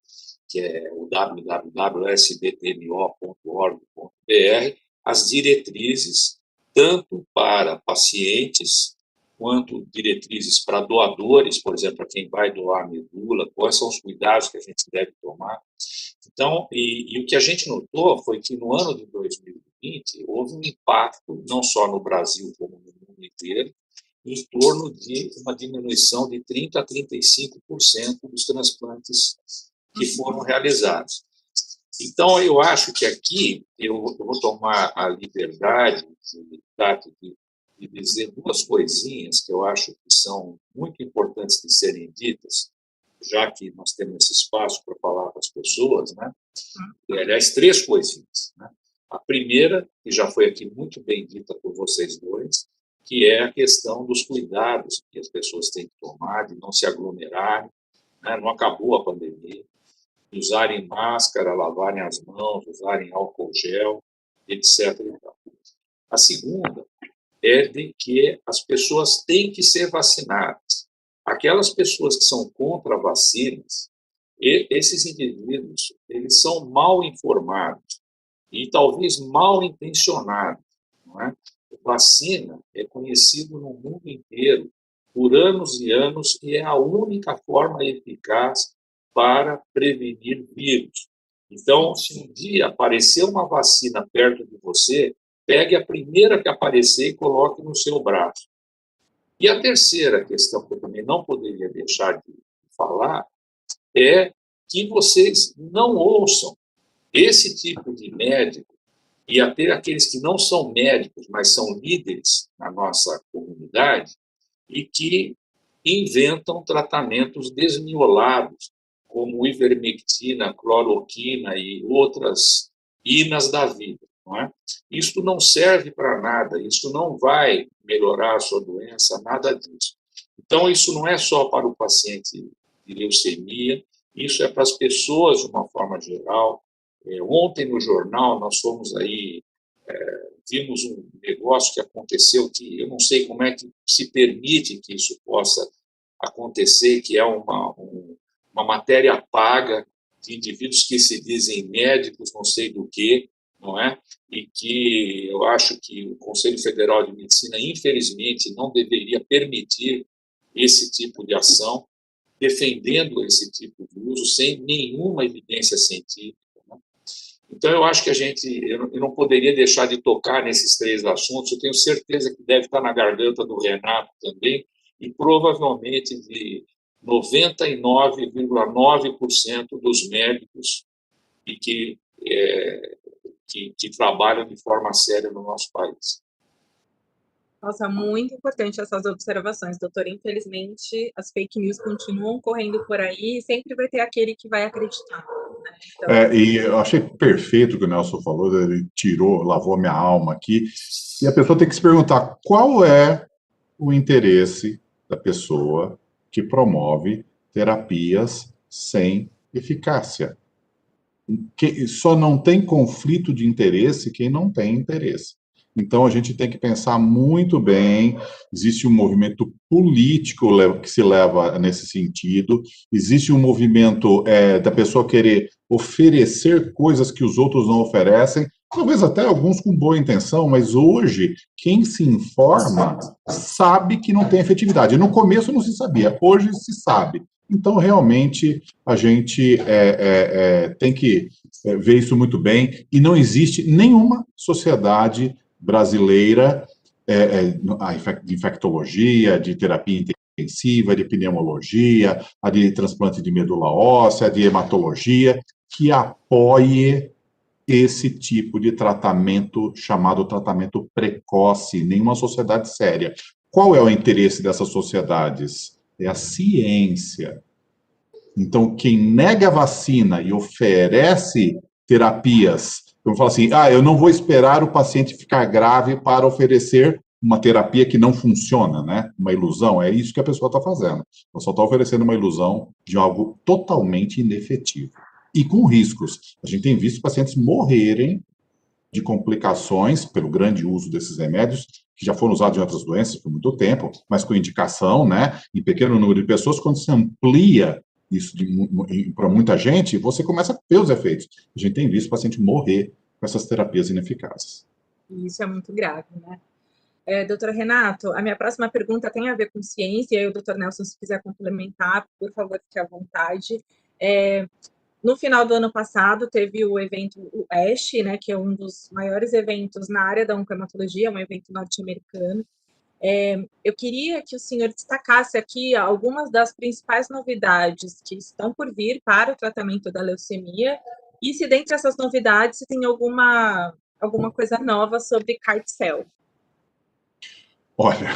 que é o www.sbtmo.org.br, as diretrizes tanto para pacientes quanto diretrizes para doadores, por exemplo, para quem vai doar medula, quais são os cuidados que a gente deve tomar. Então, e o que a gente notou foi que no ano de 2020 houve um impacto, não só no Brasil, como no mundo inteiro, em torno de uma diminuição de 30% a 35% dos transplantes que foram realizados. Então, eu acho que aqui eu vou tomar a liberdade de dizer 2 coisinhas que eu acho que são muito importantes de serem ditas, já que nós temos esse espaço para falar com as pessoas, né? Aliás, 3 coisinhas, né? A primeira, que já foi aqui muito bem dita por vocês dois, que é a questão dos cuidados que as pessoas têm que tomar, de não se aglomerarem, né? Não acabou a pandemia, de usarem máscara, lavarem as mãos, usarem álcool gel, etc. A segunda é de que as pessoas têm que ser vacinadas. Aquelas pessoas que são contra vacinas, esses indivíduos, eles são mal informados e talvez mal intencionados, não é? Vacina é conhecido no mundo inteiro por anos e anos e é a única forma eficaz para prevenir vírus. Então, se um dia aparecer uma vacina perto de você, pegue a primeira que aparecer e coloque no seu braço. E a terceira questão que eu também não poderia deixar de falar é que vocês não ouçam esse tipo de médico e até aqueles que não são médicos, mas são líderes na nossa comunidade e que inventam tratamentos desmiolados, como ivermectina, cloroquina e outras inas da vida. Não é? Isso não serve para nada, isso não vai melhorar a sua doença, nada disso. Então, isso não é só para o paciente de leucemia, isso é para as pessoas de uma forma geral. Ontem no jornal nós fomos aí, vimos um negócio que aconteceu que eu não sei como é que se permite que isso possa acontecer, que é uma matéria paga de indivíduos que se dizem médicos, não sei do que, não é? E que eu acho que o Conselho Federal de Medicina, infelizmente, não deveria permitir esse tipo de ação, defendendo esse tipo de uso sem nenhuma evidência científica. Né? Então, eu acho que eu não poderia deixar de tocar nesses 3 assuntos, eu tenho certeza que deve estar na garganta do Renato também, e provavelmente de 99,9% dos médicos e que trabalham de forma séria no nosso país. Nossa, muito importante essas observações, doutor. Infelizmente, as fake news continuam correndo por aí e sempre vai ter aquele que vai acreditar. Né? Então... E eu achei perfeito o que o Nelson falou, ele lavou minha alma aqui. E a pessoa tem que se perguntar qual é o interesse da pessoa que promove terapias sem eficácia. Só não tem conflito de interesse quem não tem interesse. Então, a gente tem que pensar muito bem, existe um movimento político que se leva nesse sentido, existe um movimento da pessoa querer oferecer coisas que os outros não oferecem, talvez até alguns com boa intenção, mas hoje, quem se informa sabe que não tem efetividade. No começo não se sabia, hoje se sabe. Então, realmente, a gente tem que ver isso muito bem, e não existe nenhuma sociedade brasileira de infectologia, de terapia intensiva, de pneumologia, a de transplante de medula óssea, de hematologia, que apoie esse tipo de tratamento chamado tratamento precoce, nenhuma sociedade séria. Qual é o interesse dessas sociedades? É a ciência. Então, quem nega a vacina e oferece terapias, eu falo assim, eu não vou esperar o paciente ficar grave para oferecer uma terapia que não funciona, né? Uma ilusão, é isso que a pessoa está fazendo. Ela só está oferecendo uma ilusão de algo totalmente inefetivo. E com riscos. A gente tem visto pacientes morrerem de complicações pelo grande uso desses remédios, que já foram usados em outras doenças por muito tempo, mas com indicação, né, em pequeno número de pessoas, quando se amplia isso para muita gente, você começa a ver os efeitos. A gente tem visto o paciente morrer com essas terapias ineficazes. E isso é muito grave, né? Doutor Renato, a minha próxima pergunta tem a ver com ciência, e aí o doutor Nelson, se quiser complementar, por favor, fique à vontade. No final do ano passado, teve o evento o ASH, né, que é um dos maiores eventos na área da oncohematologia, um evento norte-americano. Eu queria que o senhor destacasse aqui algumas das principais novidades que estão por vir para o tratamento da leucemia, e se dentre essas novidades se tem alguma coisa nova sobre CAR-T-cell. Olha,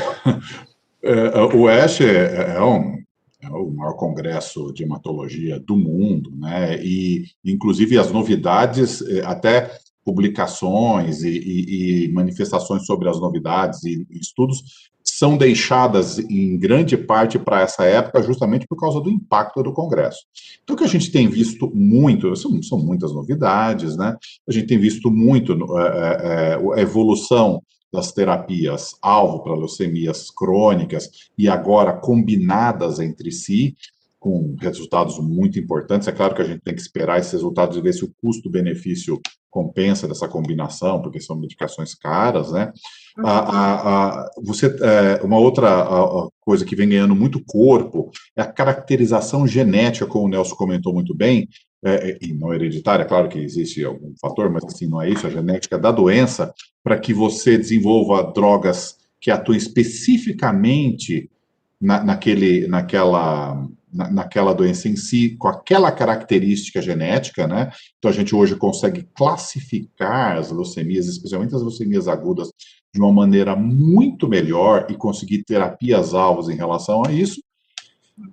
o ASH é o maior congresso de hematologia do mundo, né? E, inclusive, as novidades, até publicações e manifestações sobre as novidades e estudos são deixadas em grande parte para essa época justamente por causa do impacto do congresso. Então, o que a gente tem visto muito, são muitas novidades, né? A gente tem visto muito a evolução das terapias alvo para leucemias crônicas e agora combinadas entre si, com resultados muito importantes. É claro que a gente tem que esperar esses resultados e ver se o custo-benefício compensa dessa combinação, porque são medicações caras, né? Uma outra coisa que vem ganhando muito corpo é a caracterização genética, como o Nelson comentou muito bem, e não hereditária, claro que existe algum fator, mas assim, não é isso, a genética da doença, para que você desenvolva drogas que atuem especificamente naquela doença em si, com aquela característica genética, né? Então a gente hoje consegue classificar as leucemias, especialmente as leucemias agudas, de uma maneira muito melhor e conseguir terapias-alvos em relação a isso.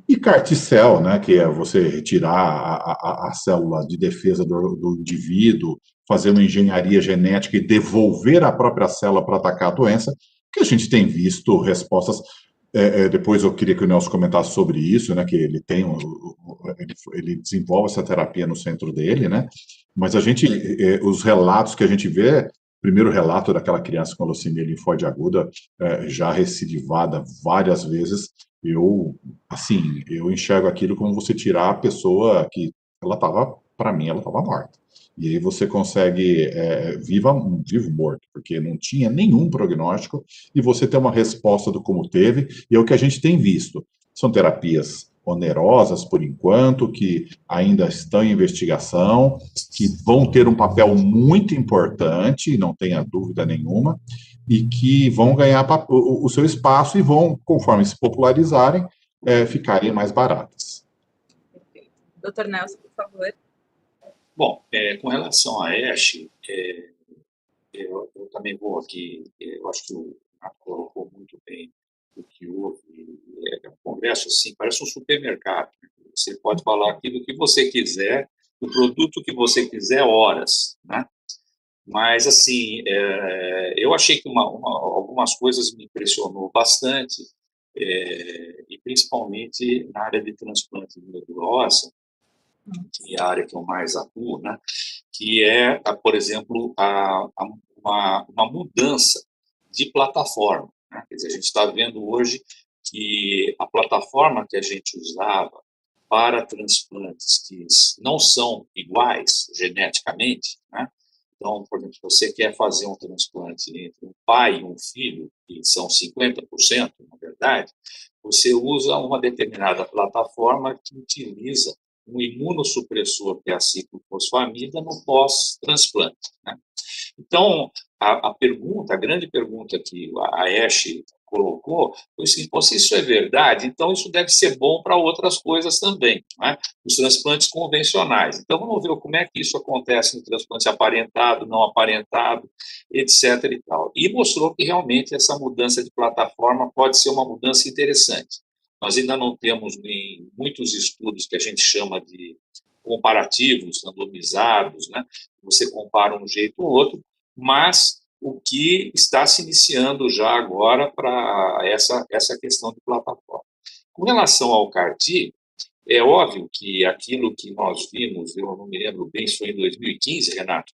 E CAR-T-cell, né, que é você retirar a célula de defesa do indivíduo, fazer uma engenharia genética e devolver a própria célula para atacar a doença, que a gente tem visto respostas. Depois eu queria que o Nelson comentasse sobre isso, né, que ele ele desenvolve essa terapia no centro dele, né, mas os relatos que a gente vê, primeiro relato daquela criança com leucemia linfóide aguda, já recidivada várias vezes, eu enxergo aquilo como você tirar a pessoa que para mim, ela estava morta. E aí você consegue um vivo morto, porque não tinha nenhum prognóstico, e você tem uma resposta do como teve, e é o que a gente tem visto. São terapias onerosas, por enquanto, que ainda estão em investigação, que vão ter um papel muito importante, não tenha dúvida nenhuma, e que vão ganhar o seu espaço e vão, conforme se popularizarem, ficarem mais baratas. Perfeito. Doutor Nelson, por favor. Bom, com relação a ASH, eu também vou aqui, eu acho que o Renato colocou muito bem o que houve. Um congresso, assim, parece um supermercado. Né? Você pode falar aquilo que você quiser, o produto que você quiser, horas, né? Mas, assim, eu achei que algumas coisas me impressionou bastante, e principalmente na área de transplante de medula óssea, que é a área que eu mais atuo, né? Que é, por exemplo, uma mudança de plataforma. Né? Quer dizer, a gente está vendo hoje que a plataforma que a gente usava para transplantes que não são iguais geneticamente, né? Então, por exemplo, se você quer fazer um transplante entre um pai e um filho, que são 50%, na verdade, você usa uma determinada plataforma que utiliza um imunossupressor, que é a ciclofosfamida, no pós-transplante. Né? Então, a grande pergunta que a ASH colocou foi assim: se isso é verdade, então isso deve ser bom para outras coisas também, né? Os transplantes convencionais. Então, vamos ver como é que isso acontece no transplante aparentado, não aparentado, etc. E tal. E mostrou que realmente essa mudança de plataforma pode ser uma mudança interessante. Nós ainda não temos muitos estudos que a gente chama de comparativos, randomizados, né? Você compara um jeito ou outro, mas o que está se iniciando já agora para essa questão de plataforma. Com relação ao CAR-T, é óbvio que aquilo que nós vimos, eu não me lembro bem se foi em 2015, Renato,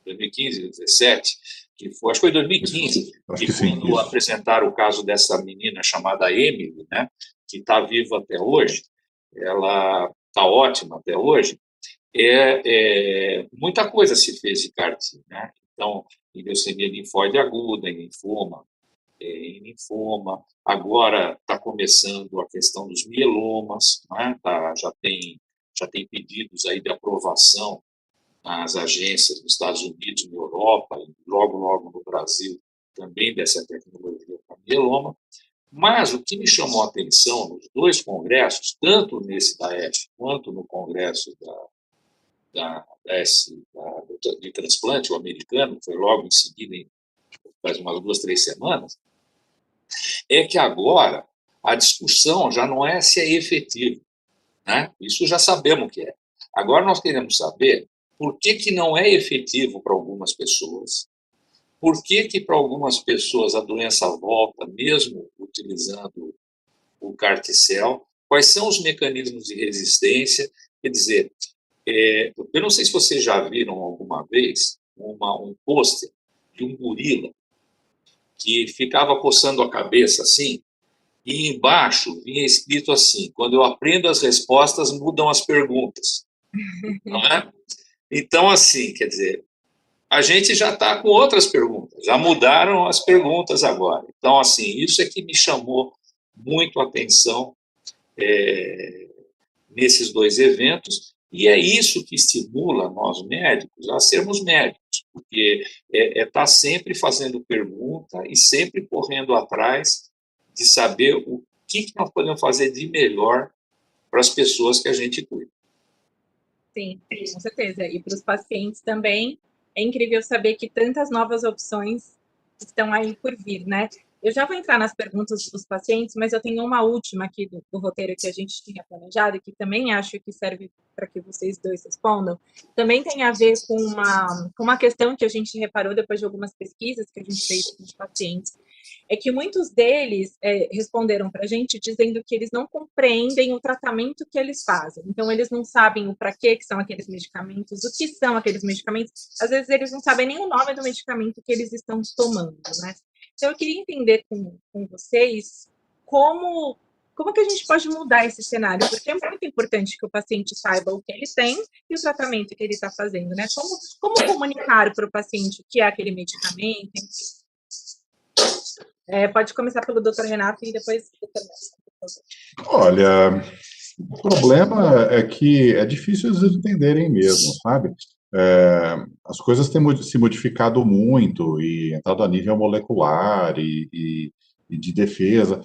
2015, 2017, que foi, acho que foi 2015, acho que sim, quando apresentaram o caso dessa menina chamada Emily, né, que está viva até hoje, ela está ótima até hoje, muita coisa se fez de CAR-T, né? Então, em leucemia linfóide aguda, em linfoma, agora está começando a questão dos mielomas, né? Já tem pedidos aí de aprovação nas agências dos Estados Unidos, na Europa, e logo no Brasil, também dessa tecnologia para mieloma. Mas o que me chamou a atenção nos dois congressos, tanto nesse da F quanto no congresso de transplante, o americano, que foi logo em seguida, faz umas 2, 3 semanas, é que agora a discussão já não é se é efetivo, né? Isso já sabemos que é. Agora nós queremos saber por que não é efetivo para algumas pessoas, por que para algumas pessoas a doença volta, mesmo utilizando o CAR-T-cell, quais são os mecanismos de resistência, quer dizer, eu não sei se vocês já viram alguma vez um pôster de um gorila que ficava coçando a cabeça assim, e embaixo vinha escrito assim: quando eu aprendo as respostas, mudam as perguntas. Não é? Então, assim, quer dizer, a gente já está com outras perguntas, já mudaram as perguntas agora. Então, assim, isso é que me chamou muito a atenção nesses dois eventos, e é isso que estimula nós médicos a sermos médicos, porque tá sempre fazendo pergunta e sempre correndo atrás de saber o que nós podemos fazer de melhor para as pessoas que a gente cuida. Sim, com certeza. E para os pacientes também, é incrível saber que tantas novas opções estão aí por vir, né? Eu já vou entrar nas perguntas dos pacientes, mas eu tenho uma última aqui do roteiro que a gente tinha planejado, e que também acho que serve para que vocês dois respondam. Também tem a ver com uma questão que a gente reparou depois de algumas pesquisas que a gente fez com os pacientes, é que muitos deles responderam para a gente dizendo que eles não compreendem o tratamento que eles fazem. Então, eles não sabem o para que são aqueles medicamentos, o que são aqueles medicamentos. Às vezes, eles não sabem nem o nome do medicamento que eles estão tomando, né? Então, eu queria entender com vocês como que a gente pode mudar esse cenário, porque é muito importante que o paciente saiba o que ele tem e o tratamento que ele está fazendo, né? Como comunicar para o paciente o que é aquele medicamento, enfim. Pode começar pelo Dr. Renato e depois o Dr. Nelson. Olha, o problema é que é difícil eles entenderem mesmo, sabe? As coisas têm se modificado muito e entrado a nível molecular e de defesa.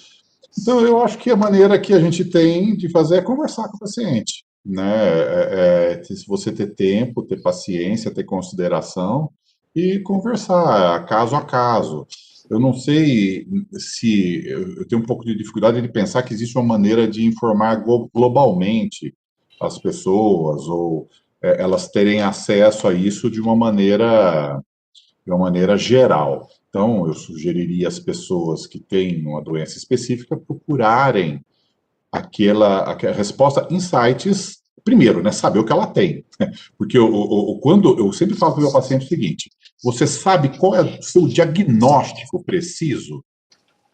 Então, eu acho que a maneira que a gente tem de fazer é conversar com o paciente, né? Se você ter tempo, ter paciência, ter consideração e conversar caso a caso. Eu não sei se eu tenho um pouco de dificuldade de pensar que existe uma maneira de informar globalmente as pessoas ou elas terem acesso a isso de uma maneira geral. Então, eu sugeriria às pessoas que têm uma doença específica procurarem aquela resposta em sites, primeiro, né, saber o que ela tem. Porque quando eu sempre falo para o meu paciente o seguinte: você sabe qual é o seu diagnóstico preciso?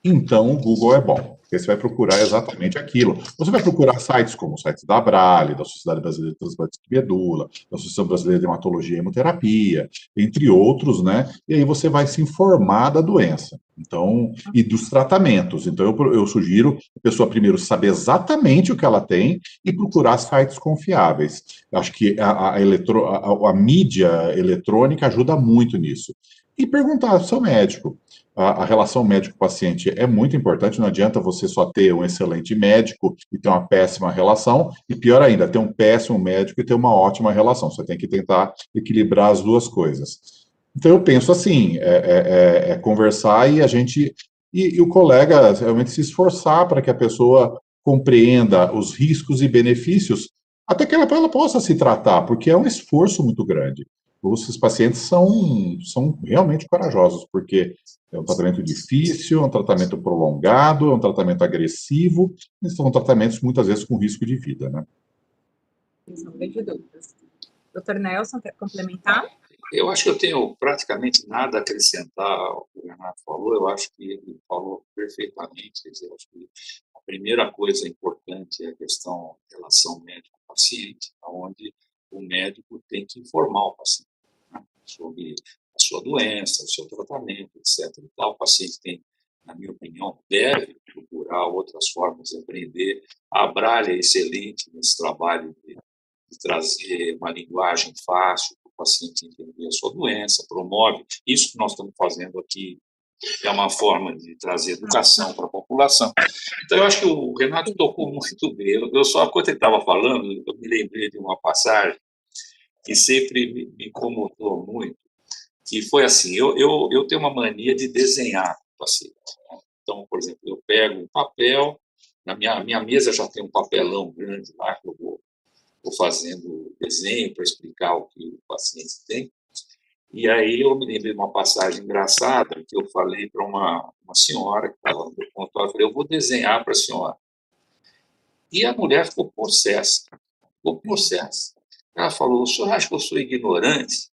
Então, o Google é bom, porque você vai procurar exatamente aquilo. Você vai procurar sites como o site da Abrale, da Sociedade Brasileira de Transplante de Medula, da Associação Brasileira de Hematologia e Hemoterapia, entre outros, né? E aí você vai se informar da doença, então, e dos tratamentos. Então, eu sugiro a pessoa primeiro saber exatamente o que ela tem e procurar sites confiáveis. Eu acho que a mídia eletrônica ajuda muito nisso. E perguntar ao seu médico. A relação médico-paciente é muito importante, não adianta você só ter um excelente médico e ter uma péssima relação, e pior ainda, ter um péssimo médico e ter uma ótima relação. Você tem que tentar equilibrar as duas coisas. Então, eu penso assim, conversar e a gente... E o colega realmente se esforçar para que a pessoa compreenda os riscos e benefícios, até que ela possa se tratar, porque é um esforço muito grande. Os pacientes são realmente corajosos, porque é um tratamento difícil, é um tratamento prolongado, é um tratamento agressivo, e são tratamentos muitas vezes com risco de vida, né? Sem sombra de dúvidas. Dr. Nelson, quer complementar? Eu acho que eu tenho praticamente nada a acrescentar ao que o Renato falou. Eu acho que ele falou perfeitamente. Quer dizer, eu acho que a primeira coisa importante é a questão da relação médico-paciente, onde o médico tem que informar o paciente, né, sobre a sua doença, o seu tratamento, etc. E tal. O paciente tem, na minha opinião, deve procurar outras formas de aprender. A Abrale é excelente nesse trabalho de trazer uma linguagem fácil para o paciente entender a sua doença, promove. Isso que nós estamos fazendo aqui é uma forma de trazer educação para a população. Então, eu acho que o Renato tocou muito bem. Eu só, quando ele estava falando, eu me lembrei de uma passagem que sempre me incomodou muito, que foi assim, eu tenho uma mania de desenhar o paciente. Então, por exemplo, eu pego um papel, na minha mesa já tem um papelão grande lá, que eu vou fazendo desenho para explicar o que o paciente tem. E aí eu me lembrei de uma passagem engraçada que eu falei para uma senhora que estava no consultório, eu falei, eu vou desenhar para a senhora. E a mulher ficou possessa. Ela falou, o senhor acha que eu sou ignorante?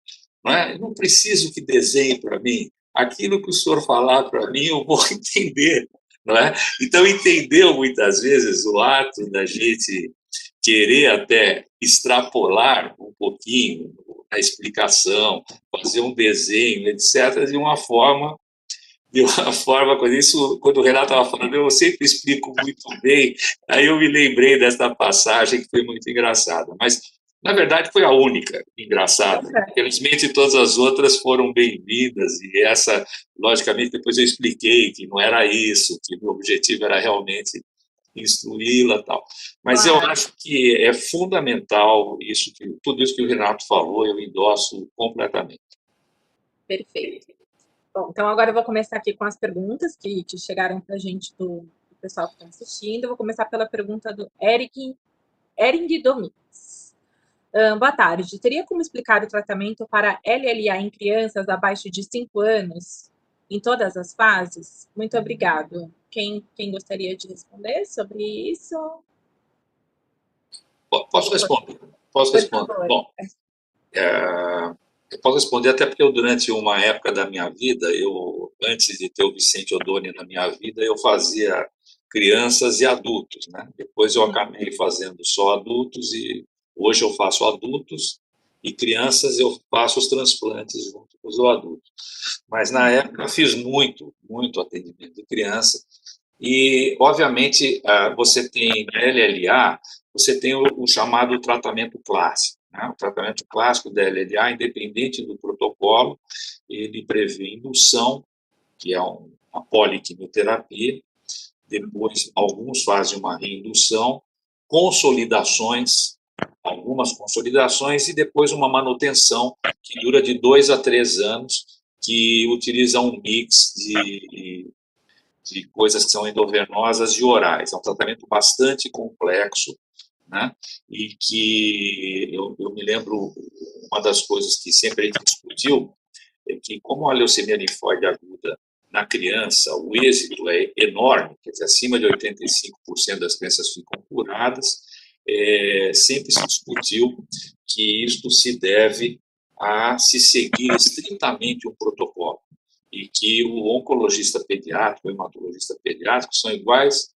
Não é? Eu não preciso que desenhe para mim. Aquilo que o senhor falar para mim, eu vou entender. Não é? Então, entendeu muitas vezes o ato da gente querer até extrapolar um pouquinho a explicação, fazer um desenho, etc., de uma forma, quando o Renato estava falando, eu sempre explico muito bem, aí eu me lembrei dessa passagem que foi muito engraçada, mas, na verdade, foi a única engraçada. Infelizmente, todas as outras foram bem-vindas, e essa, logicamente, depois eu expliquei que não era isso, que o meu objetivo era realmente instruí-la e tal. Mas eu acho que é fundamental tudo isso que o Renato falou, eu endosso completamente. Perfeito. Bom, então agora eu vou começar aqui com as perguntas que chegaram para a gente do pessoal que está assistindo. Eu vou começar pela pergunta do Ering Domingues. Boa tarde. Teria como explicar o tratamento para LLA em crianças abaixo de 5 anos, em todas as fases? Muito obrigado. Quem gostaria de responder sobre isso? Posso responder? Bom, eu posso responder até porque durante uma época da minha vida, antes de ter o Vicente Oddoni na minha vida, eu fazia crianças e adultos, né? Depois eu acabei fazendo só adultos e hoje eu faço adultos e crianças eu faço os transplantes junto com os adultos. Mas na época eu fiz muito atendimento de criança e, obviamente, você tem na LLA, você tem o chamado tratamento clássico. O tratamento clássico da LLA, independente do protocolo, ele prevê indução, que é uma poliquimioterapia, depois alguns fazem uma reindução, algumas consolidações e depois uma manutenção que dura de 2 a 3 anos, que utiliza um mix de coisas que são endovenosas e orais. É um tratamento bastante complexo, né? E que eu me lembro, uma das coisas que sempre a gente discutiu é que, como a leucemia linfóide aguda na criança, o êxito é enorme, quer dizer, acima de 85% das crianças ficam curadas, sempre se discutiu que isto se deve a se seguir estritamente um protocolo e que o oncologista pediátrico, o hematologista pediátrico são iguais,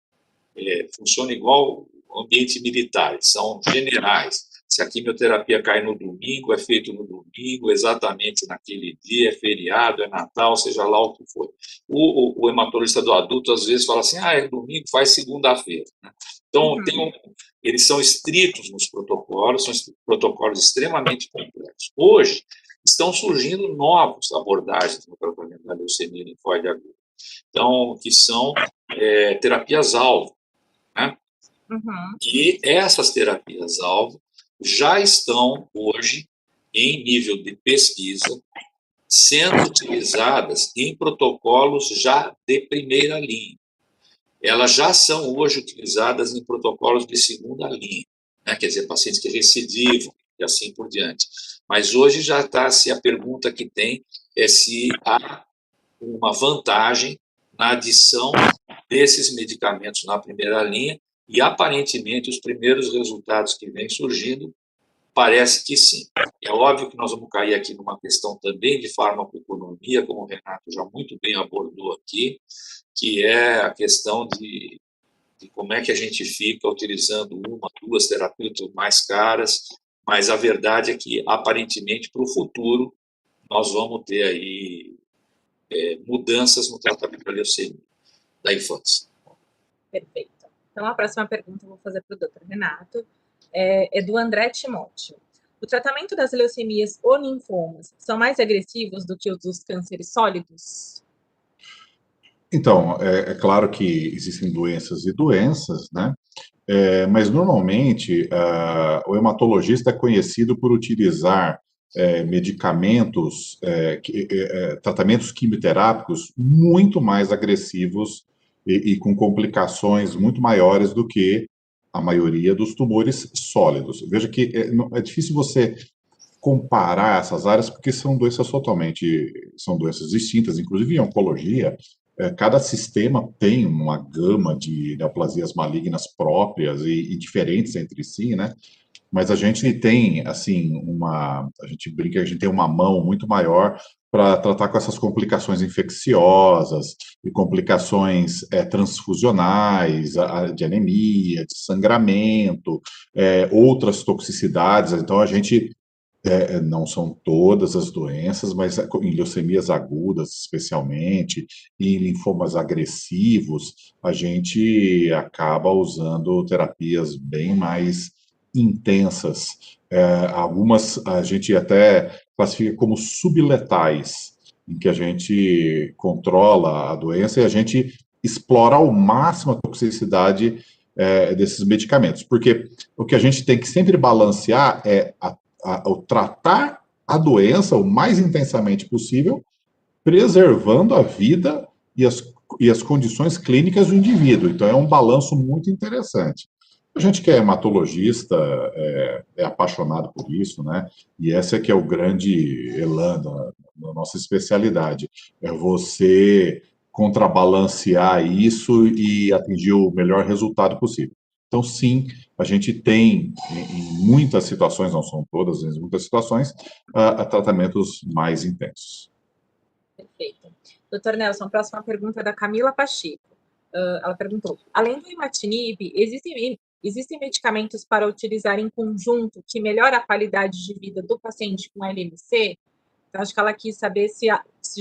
funcionam igual ao ambiente militar, são generais. Se a quimioterapia cai no domingo, é feito no domingo, exatamente naquele dia, é feriado, é Natal, seja lá o que for. O hematologista do adulto, às vezes, fala assim, é domingo, faz segunda-feira. Né? Então, eles são estritos nos protocolos, são protocolos extremamente complexos. Hoje, estão surgindo novas abordagens no tratamento da leucemia linfóide aguda. Então, que são terapias-alvo. Né? E essas terapias-alvo já estão hoje, em nível de pesquisa, sendo utilizadas em protocolos já de primeira linha. elas já são hoje utilizadas em protocolos de segunda linha, né? Quer dizer, pacientes que recidivam e assim por diante. Mas hoje já está, se a pergunta que tem é se há uma vantagem na adição desses medicamentos na primeira linha, e aparentemente os primeiros resultados que vêm surgindo parece que sim. É óbvio que nós vamos cair aqui numa questão também de farmacoeconomia, como o Renato já muito bem abordou aqui, que é a questão de como é que a gente fica utilizando uma, duas terapêuticas mais caras, mas a verdade é que, aparentemente, para o futuro, nós vamos ter aí mudanças no tratamento da leucemia da infância. Perfeito. Então, a próxima pergunta eu vou fazer para o Dr. Renato, é do André Timóteo. O tratamento das leucemias ou linfomas são mais agressivos do que os dos cânceres sólidos? Então, é claro que existem doenças e doenças, né? Mas normalmente o hematologista é conhecido por utilizar medicamentos, tratamentos quimioterápicos muito mais agressivos e com complicações muito maiores do que a maioria dos tumores sólidos. Veja que é difícil você comparar essas áreas porque são doenças distintas, inclusive em oncologia. Cada sistema tem uma gama de neoplasias malignas próprias e diferentes entre si, né? Mas a gente tem, assim, a gente brinca, a gente tem uma mão muito maior para tratar com essas complicações infecciosas e complicações transfusionais, de anemia, de sangramento, outras toxicidades. Então, a gente não são todas as doenças, mas em leucemias agudas, especialmente, e em linfomas agressivos, a gente acaba usando terapias bem mais intensas. Algumas a gente até classifica como subletais, em que a gente controla a doença e a gente explora ao máximo a toxicidade desses medicamentos, porque o que a gente tem que sempre balancear é o tratar a doença o mais intensamente possível, preservando a vida e as condições clínicas do indivíduo. Então, é um balanço muito interessante. A gente que é hematologista é apaixonado por isso, né? E esse é que é o grande elan da nossa especialidade. É você contrabalancear isso e atingir o melhor resultado possível. Então, sim, a gente tem, em muitas situações, não são todas, mas em muitas situações, tratamentos mais intensos. Perfeito. Doutor Nelson, a próxima pergunta é da Camila Pacheco. Ela perguntou, além do imatinib, existem medicamentos para utilizar em conjunto que melhora a qualidade de vida do paciente com LMC? Então, acho que ela quis saber se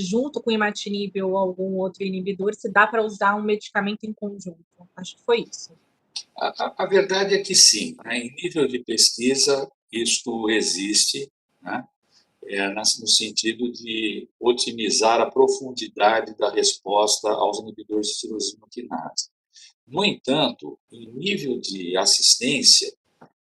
junto com o imatinib ou algum outro inibidor, se dá para usar um medicamento em conjunto. Acho que foi isso. A verdade é que sim, né? Em nível de pesquisa, isto existe, né? No sentido de otimizar a profundidade da resposta aos inibidores de tirosina quinase. No entanto, em nível de assistência,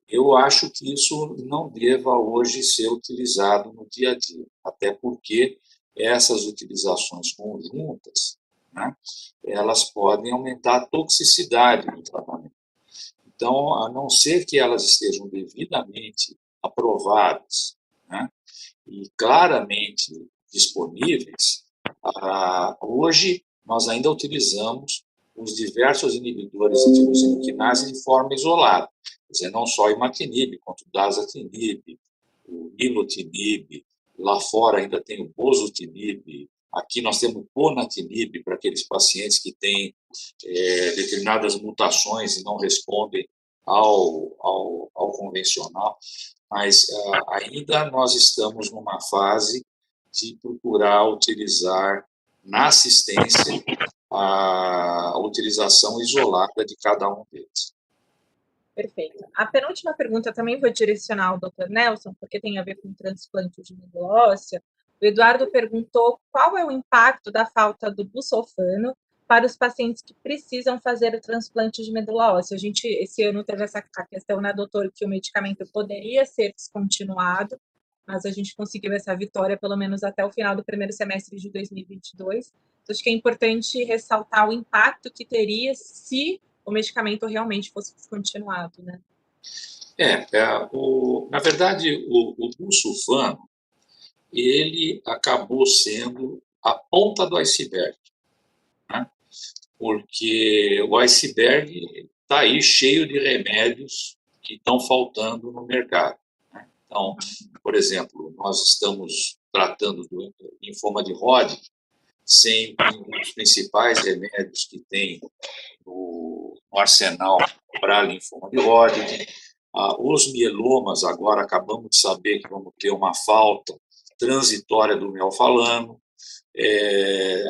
eu acho que isso não deva hoje ser utilizado no dia a dia, até porque essas utilizações conjuntas, né, elas podem aumentar a toxicidade do tratamento. Então, a não ser que elas estejam devidamente aprovadas, né, e claramente disponíveis, hoje nós ainda utilizamos os diversos inibidores de tirosina quinase de forma isolada. Quer dizer, não só o imatinib, quanto o dasatinib, o nilotinib, lá fora ainda tem o bosutinib, aqui nós temos o ponatinib para aqueles pacientes que têm determinadas mutações e não respondem ao convencional, mas ainda nós estamos numa fase de procurar utilizar na assistência a utilização isolada de cada um deles. Perfeito. A penúltima pergunta também vou direcionar ao Dr. Nelson, porque tem a ver com transplante de medula óssea. O Eduardo perguntou qual é o impacto da falta do busulfano para os pacientes que precisam fazer o transplante de medula óssea. A gente, esse ano, teve essa questão, né, doutor, que o medicamento poderia ser descontinuado, mas a gente conseguiu essa vitória, pelo menos até o final do primeiro semestre de 2022. Acho que é importante ressaltar o impacto que teria se o medicamento realmente fosse descontinuado, né? Na verdade, o busulfano, ele acabou sendo a ponta do iceberg, né? Porque o iceberg está aí cheio de remédios que estão faltando no mercado, né? Então, por exemplo, nós estamos tratando do linfoma de Hodgkin sem um dos principais remédios que tem no arsenal para linfoma de Hodgkin. Os mielomas, agora acabamos de saber que vamos ter uma falta transitória do melfalano.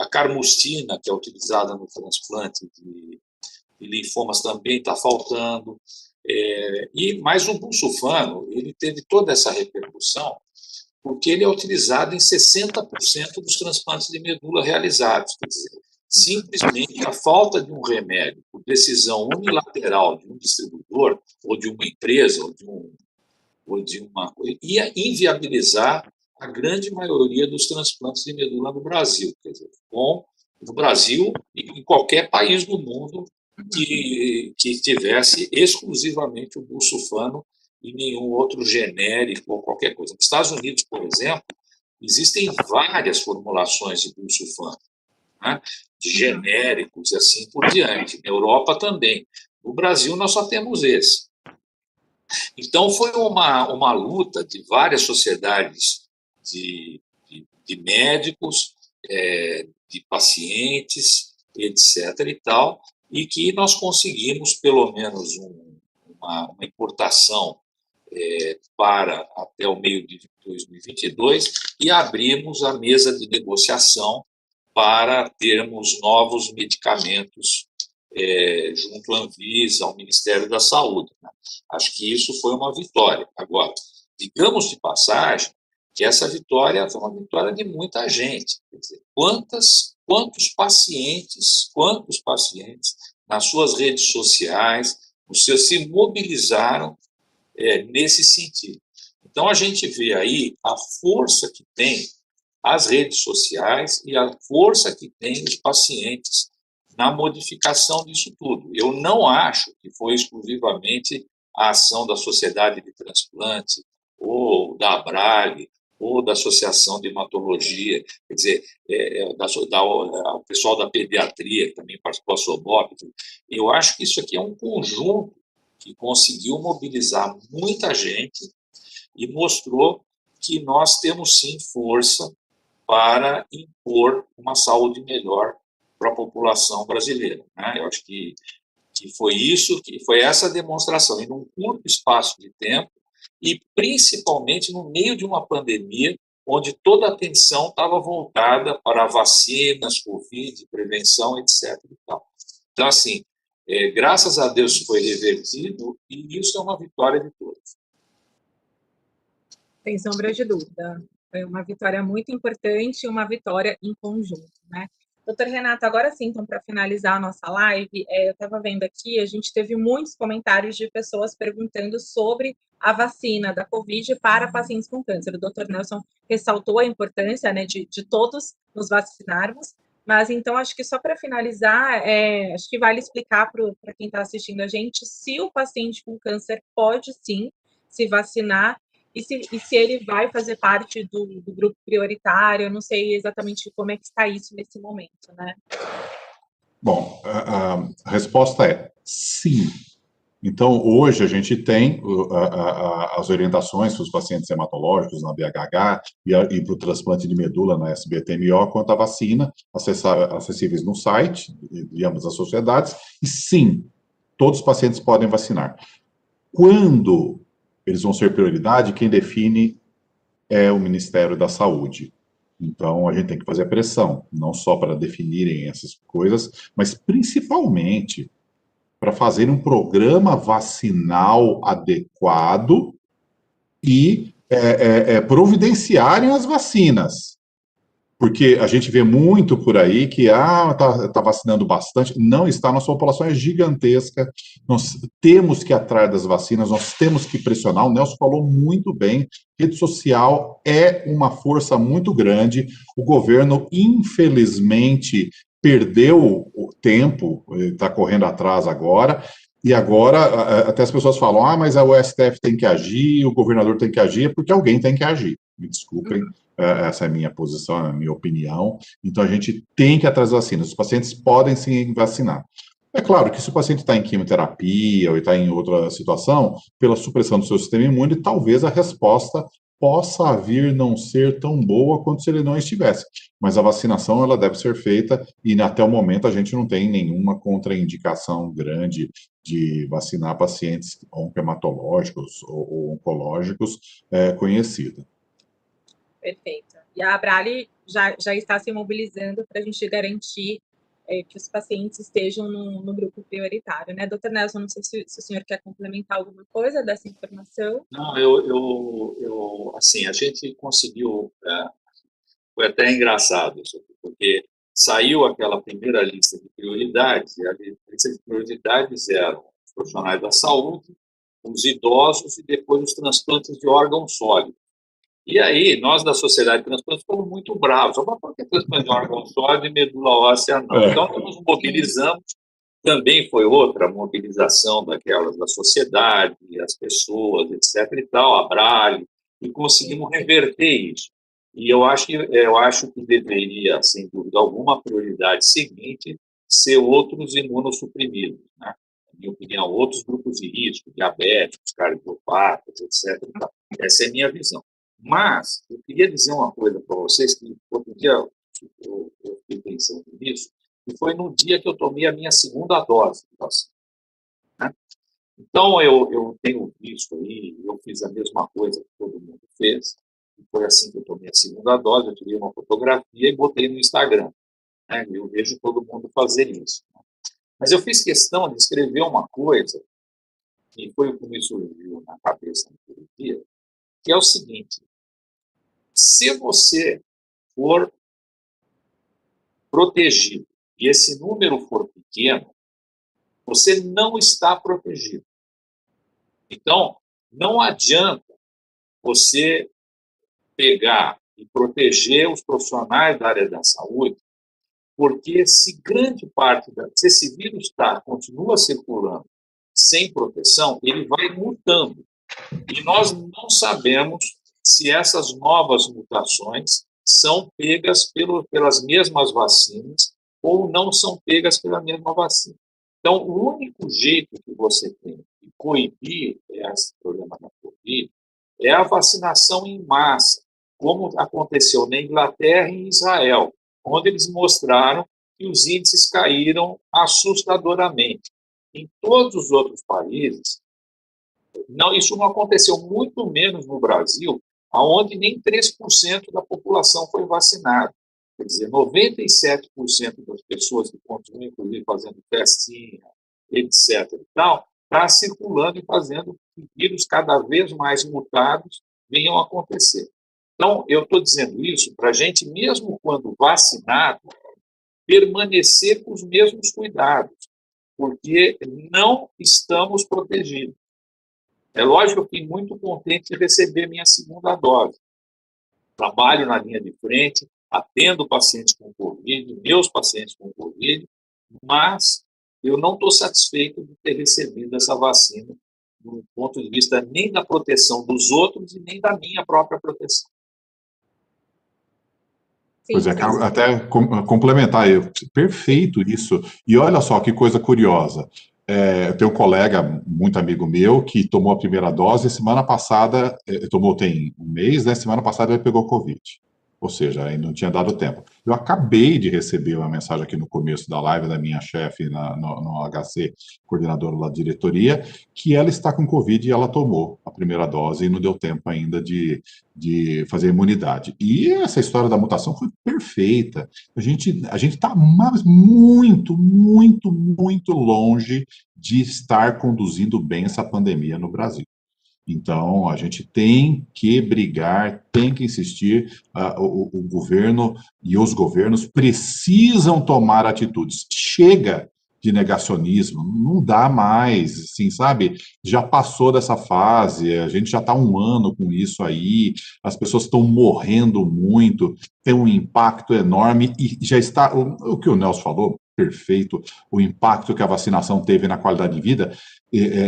A carmustina, que é utilizada no transplante de linfomas, também está faltando. Mas o busulfano, ele teve toda essa repercussão porque ele é utilizado em 60% dos transplantes de medula realizados. Quer dizer, simplesmente a falta de um remédio por decisão unilateral de um distribuidor, ou de uma empresa, ou de uma ia inviabilizar a grande maioria dos transplantes de medula no Brasil. Quer dizer, no Brasil e em qualquer país do mundo que tivesse exclusivamente o busulfano e nenhum outro genérico ou qualquer coisa. Nos Estados Unidos, por exemplo, existem várias formulações de busulfano, né, de genéricos e assim por diante. Na Europa também. No Brasil, nós só temos esse. Então, foi uma luta de várias sociedades de médicos, de pacientes, etc. e tal, e que nós conseguimos, pelo menos, uma importação para até o meio de 2022 e abrimos a mesa de negociação para termos novos medicamentos junto à Anvisa, ao Ministério da Saúde, né? Acho que isso foi uma vitória. Agora, digamos de passagem que essa vitória foi uma vitória de muita gente. Quer dizer, quantos pacientes nas suas redes sociais, se mobilizaram nesse sentido. Então, a gente vê aí a força que tem as redes sociais e a força que tem os pacientes na modificação disso tudo. Eu não acho que foi exclusivamente a ação da Sociedade de Transplante, ou da Abrale, ou da Associação de Hematologia, quer dizer, o pessoal da pediatria, que também participou da SOBOP. Eu acho que isso aqui é um conjunto que conseguiu mobilizar muita gente e mostrou que nós temos, sim, força para impor uma saúde melhor para a população brasileira, né? Eu acho que foi isso, que foi essa demonstração, em um curto espaço de tempo, e principalmente no meio de uma pandemia, onde toda a atenção estava voltada para vacinas, Covid, prevenção, etc. Então, assim, graças a Deus foi revertido, e isso é uma vitória de todos. Sem sombra de dúvida. Foi uma vitória muito importante e uma vitória em conjunto, né? Doutor Renato, agora sim, então, para finalizar a nossa live, eu estava vendo aqui, a gente teve muitos comentários de pessoas perguntando sobre a vacina da Covid para pacientes com câncer. O doutor Nelson ressaltou a importância, né, de todos nos vacinarmos, mas então acho que só para finalizar, acho que vale explicar para quem está assistindo a gente se o paciente com câncer pode sim se vacinar e se ele vai fazer parte do grupo prioritário. Eu não sei exatamente como é que está isso nesse momento, né? Bom, a resposta é sim. Então, hoje a gente tem as orientações para os pacientes hematológicos na BHH e para o transplante de medula na SBTMO quanto à vacina, acessíveis no site de ambas as sociedades, e sim, todos os pacientes podem vacinar. Quando eles vão ser prioridade, quem define é o Ministério da Saúde. Então, a gente tem que fazer pressão, não só para definirem essas coisas, mas principalmente para fazer um programa vacinal adequado e providenciarem as vacinas. porque a gente vê muito por aí que tá vacinando bastante. Não está, nossa população é gigantesca, nós temos que ir atrás das vacinas, nós temos que pressionar. O Nelson falou muito bem, rede social é uma força muito grande. O governo, infelizmente, perdeu o tempo, está correndo atrás agora. E agora, até as pessoas falam, mas o STF tem que agir, o governador tem que agir, porque alguém tem que agir. Me desculpem, essa é a minha posição, a minha opinião. Então, a gente tem que ir atrás das vacinas. Os pacientes podem sim vacinar. É claro que se o paciente está em quimioterapia ou está em outra situação, pela supressão do seu sistema imune, talvez a resposta possa vir não ser tão boa quanto se ele não estivesse. Mas a vacinação, ela deve ser feita e até o momento a gente não tem nenhuma contraindicação grande de vacinar pacientes oncohematológicos ou oncológicos conhecida. Perfeito. E a Abrale já está se mobilizando para a gente garantir que os pacientes estejam no grupo prioritário, né? Doutor Nelson, não sei se o senhor quer complementar alguma coisa dessa informação. Não, assim, a gente conseguiu, foi até engraçado isso aqui, porque saiu aquela primeira lista de prioridades, e a lista de prioridades eram os profissionais da saúde, os idosos e depois os transplantes de órgãos sólidos. E aí, nós da Sociedade de Transplantes ficamos muito bravos. Mas por que transplante de órgão sólido e medula óssea não? Então, nós nos mobilizamos. Também foi outra mobilização daquelas da sociedade, as pessoas, etc. e tal, a Abrale, e conseguimos reverter isso. E eu acho que deveria, sem dúvida alguma, a prioridade seguinte ser outros imunossuprimidos, né? Na minha opinião, outros grupos de risco, diabéticos, cardiopatas, etc. e tal. Essa é a minha visão. Mas eu queria dizer uma coisa para vocês, que outro dia eu fiquei pensando nisso, e foi no dia que eu tomei a minha segunda dose de vacina, né? Então, eu tenho visto aí, eu fiz a mesma coisa que todo mundo fez, e foi assim que eu tomei a segunda dose, eu tirei uma fotografia e botei no Instagram, né? Eu vejo todo mundo fazer isso, né? Mas eu fiz questão de escrever uma coisa, e foi o que me surgiu na cabeça naquele dia, que é o seguinte: se você for protegido e esse número for pequeno, você não está protegido. Então, não adianta você pegar e proteger os profissionais da área da saúde, porque se se esse vírus continua circulando sem proteção, ele vai mutando. E nós não sabemos se essas novas mutações são pegas pelas mesmas vacinas ou não são pegas pela mesma vacina. Então, o único jeito que você tem de coibir esse problema da Covid é a vacinação em massa, como aconteceu na Inglaterra e em Israel, onde eles mostraram que os índices caíram assustadoramente. Em todos os outros países, isso não aconteceu, muito menos no Brasil, onde nem 3% da população foi vacinada. Quer dizer, 97% das pessoas que continuam, inclusive, fazendo testinha, etc. e tal, está circulando e fazendo que vírus cada vez mais mutados venham a acontecer. Então, eu estou dizendo isso para a gente, mesmo quando vacinado, permanecer com os mesmos cuidados, porque não estamos protegidos. É lógico que eu fiquei muito contente de receber minha segunda dose. Trabalho na linha de frente, atendo pacientes com Covid, meus pacientes com Covid, mas eu não estou satisfeito de ter recebido essa vacina do ponto de vista nem da proteção dos outros e nem da minha própria proteção. Pois é, até complementar, perfeito isso. E olha só que coisa curiosa. Eu tenho um colega, muito amigo meu, que tomou a primeira dose, semana passada, tem um mês, né? Semana passada ele pegou Covid. Ou seja, ainda não tinha dado tempo. Eu acabei de receber uma mensagem aqui no começo da live da minha chefe no HC, coordenadora da diretoria, que ela está com Covid e ela tomou a primeira dose e não deu tempo ainda de fazer imunidade. E essa história da mutação foi perfeita. A gente está muito, muito, muito longe de estar conduzindo bem essa pandemia no Brasil. Então, a gente tem que brigar, tem que insistir, o governo e os governos precisam tomar atitudes. Chega de negacionismo, não dá mais, assim, sabe? Já passou dessa fase, a gente já está 1 ano com isso aí, as pessoas estão morrendo muito, tem um impacto enorme e já está, o que o Nelson falou, perfeito, o impacto que a vacinação teve na qualidade de vida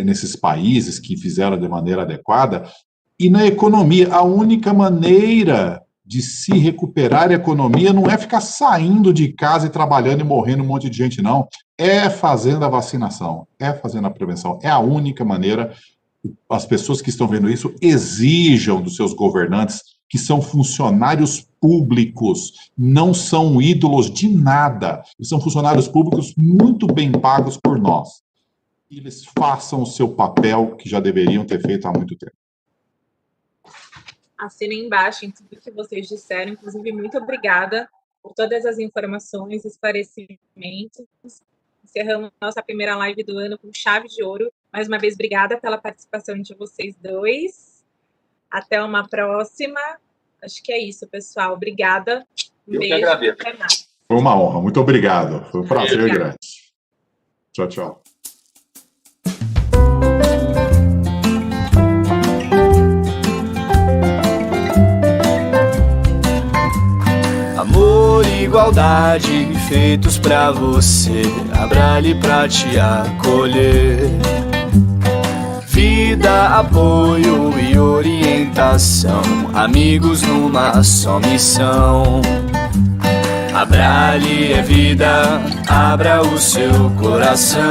nesses países que fizeram de maneira adequada, e na economia, a única maneira de se recuperar a economia não é ficar saindo de casa e trabalhando e morrendo um monte de gente, não. É fazendo a vacinação, é fazendo a prevenção. É a única maneira. As pessoas que estão vendo isso exijam dos seus governantes, que são funcionários públicos, não são ídolos de nada. Eles são funcionários públicos muito bem pagos por nós. E eles façam o seu papel que já deveriam ter feito há muito tempo. Assina embaixo em tudo que vocês disseram. Inclusive, muito obrigada por todas as informações, esclarecimentos. Encerramos nossa primeira live do ano com chave de ouro. Mais uma vez, obrigada pela participação de vocês dois. Até uma próxima. Acho que é isso, pessoal. Obrigada. Eu que agradeço. Até mais. Foi uma honra. Muito obrigado. Foi um prazer grande. Tchau, tchau. Amor e igualdade feitos pra você, Abrale pra te acolher. Vida, apoio e orientação, amigos numa só missão. Abrale é vida, abra o seu coração.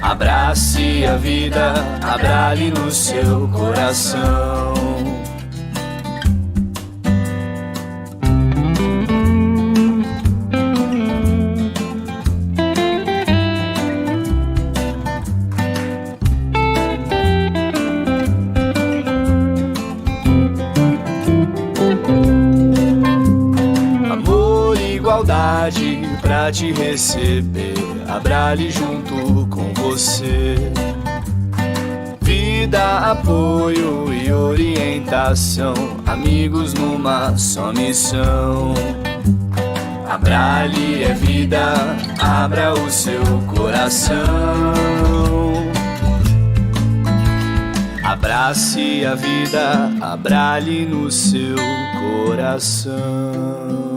Abrace a vida, Abrale no seu coração. Pra te receber, Abrale junto com você. Vida, apoio e orientação, amigos numa só missão. Abrale é vida, abra o seu coração. Abrace a vida, Abrale no seu coração.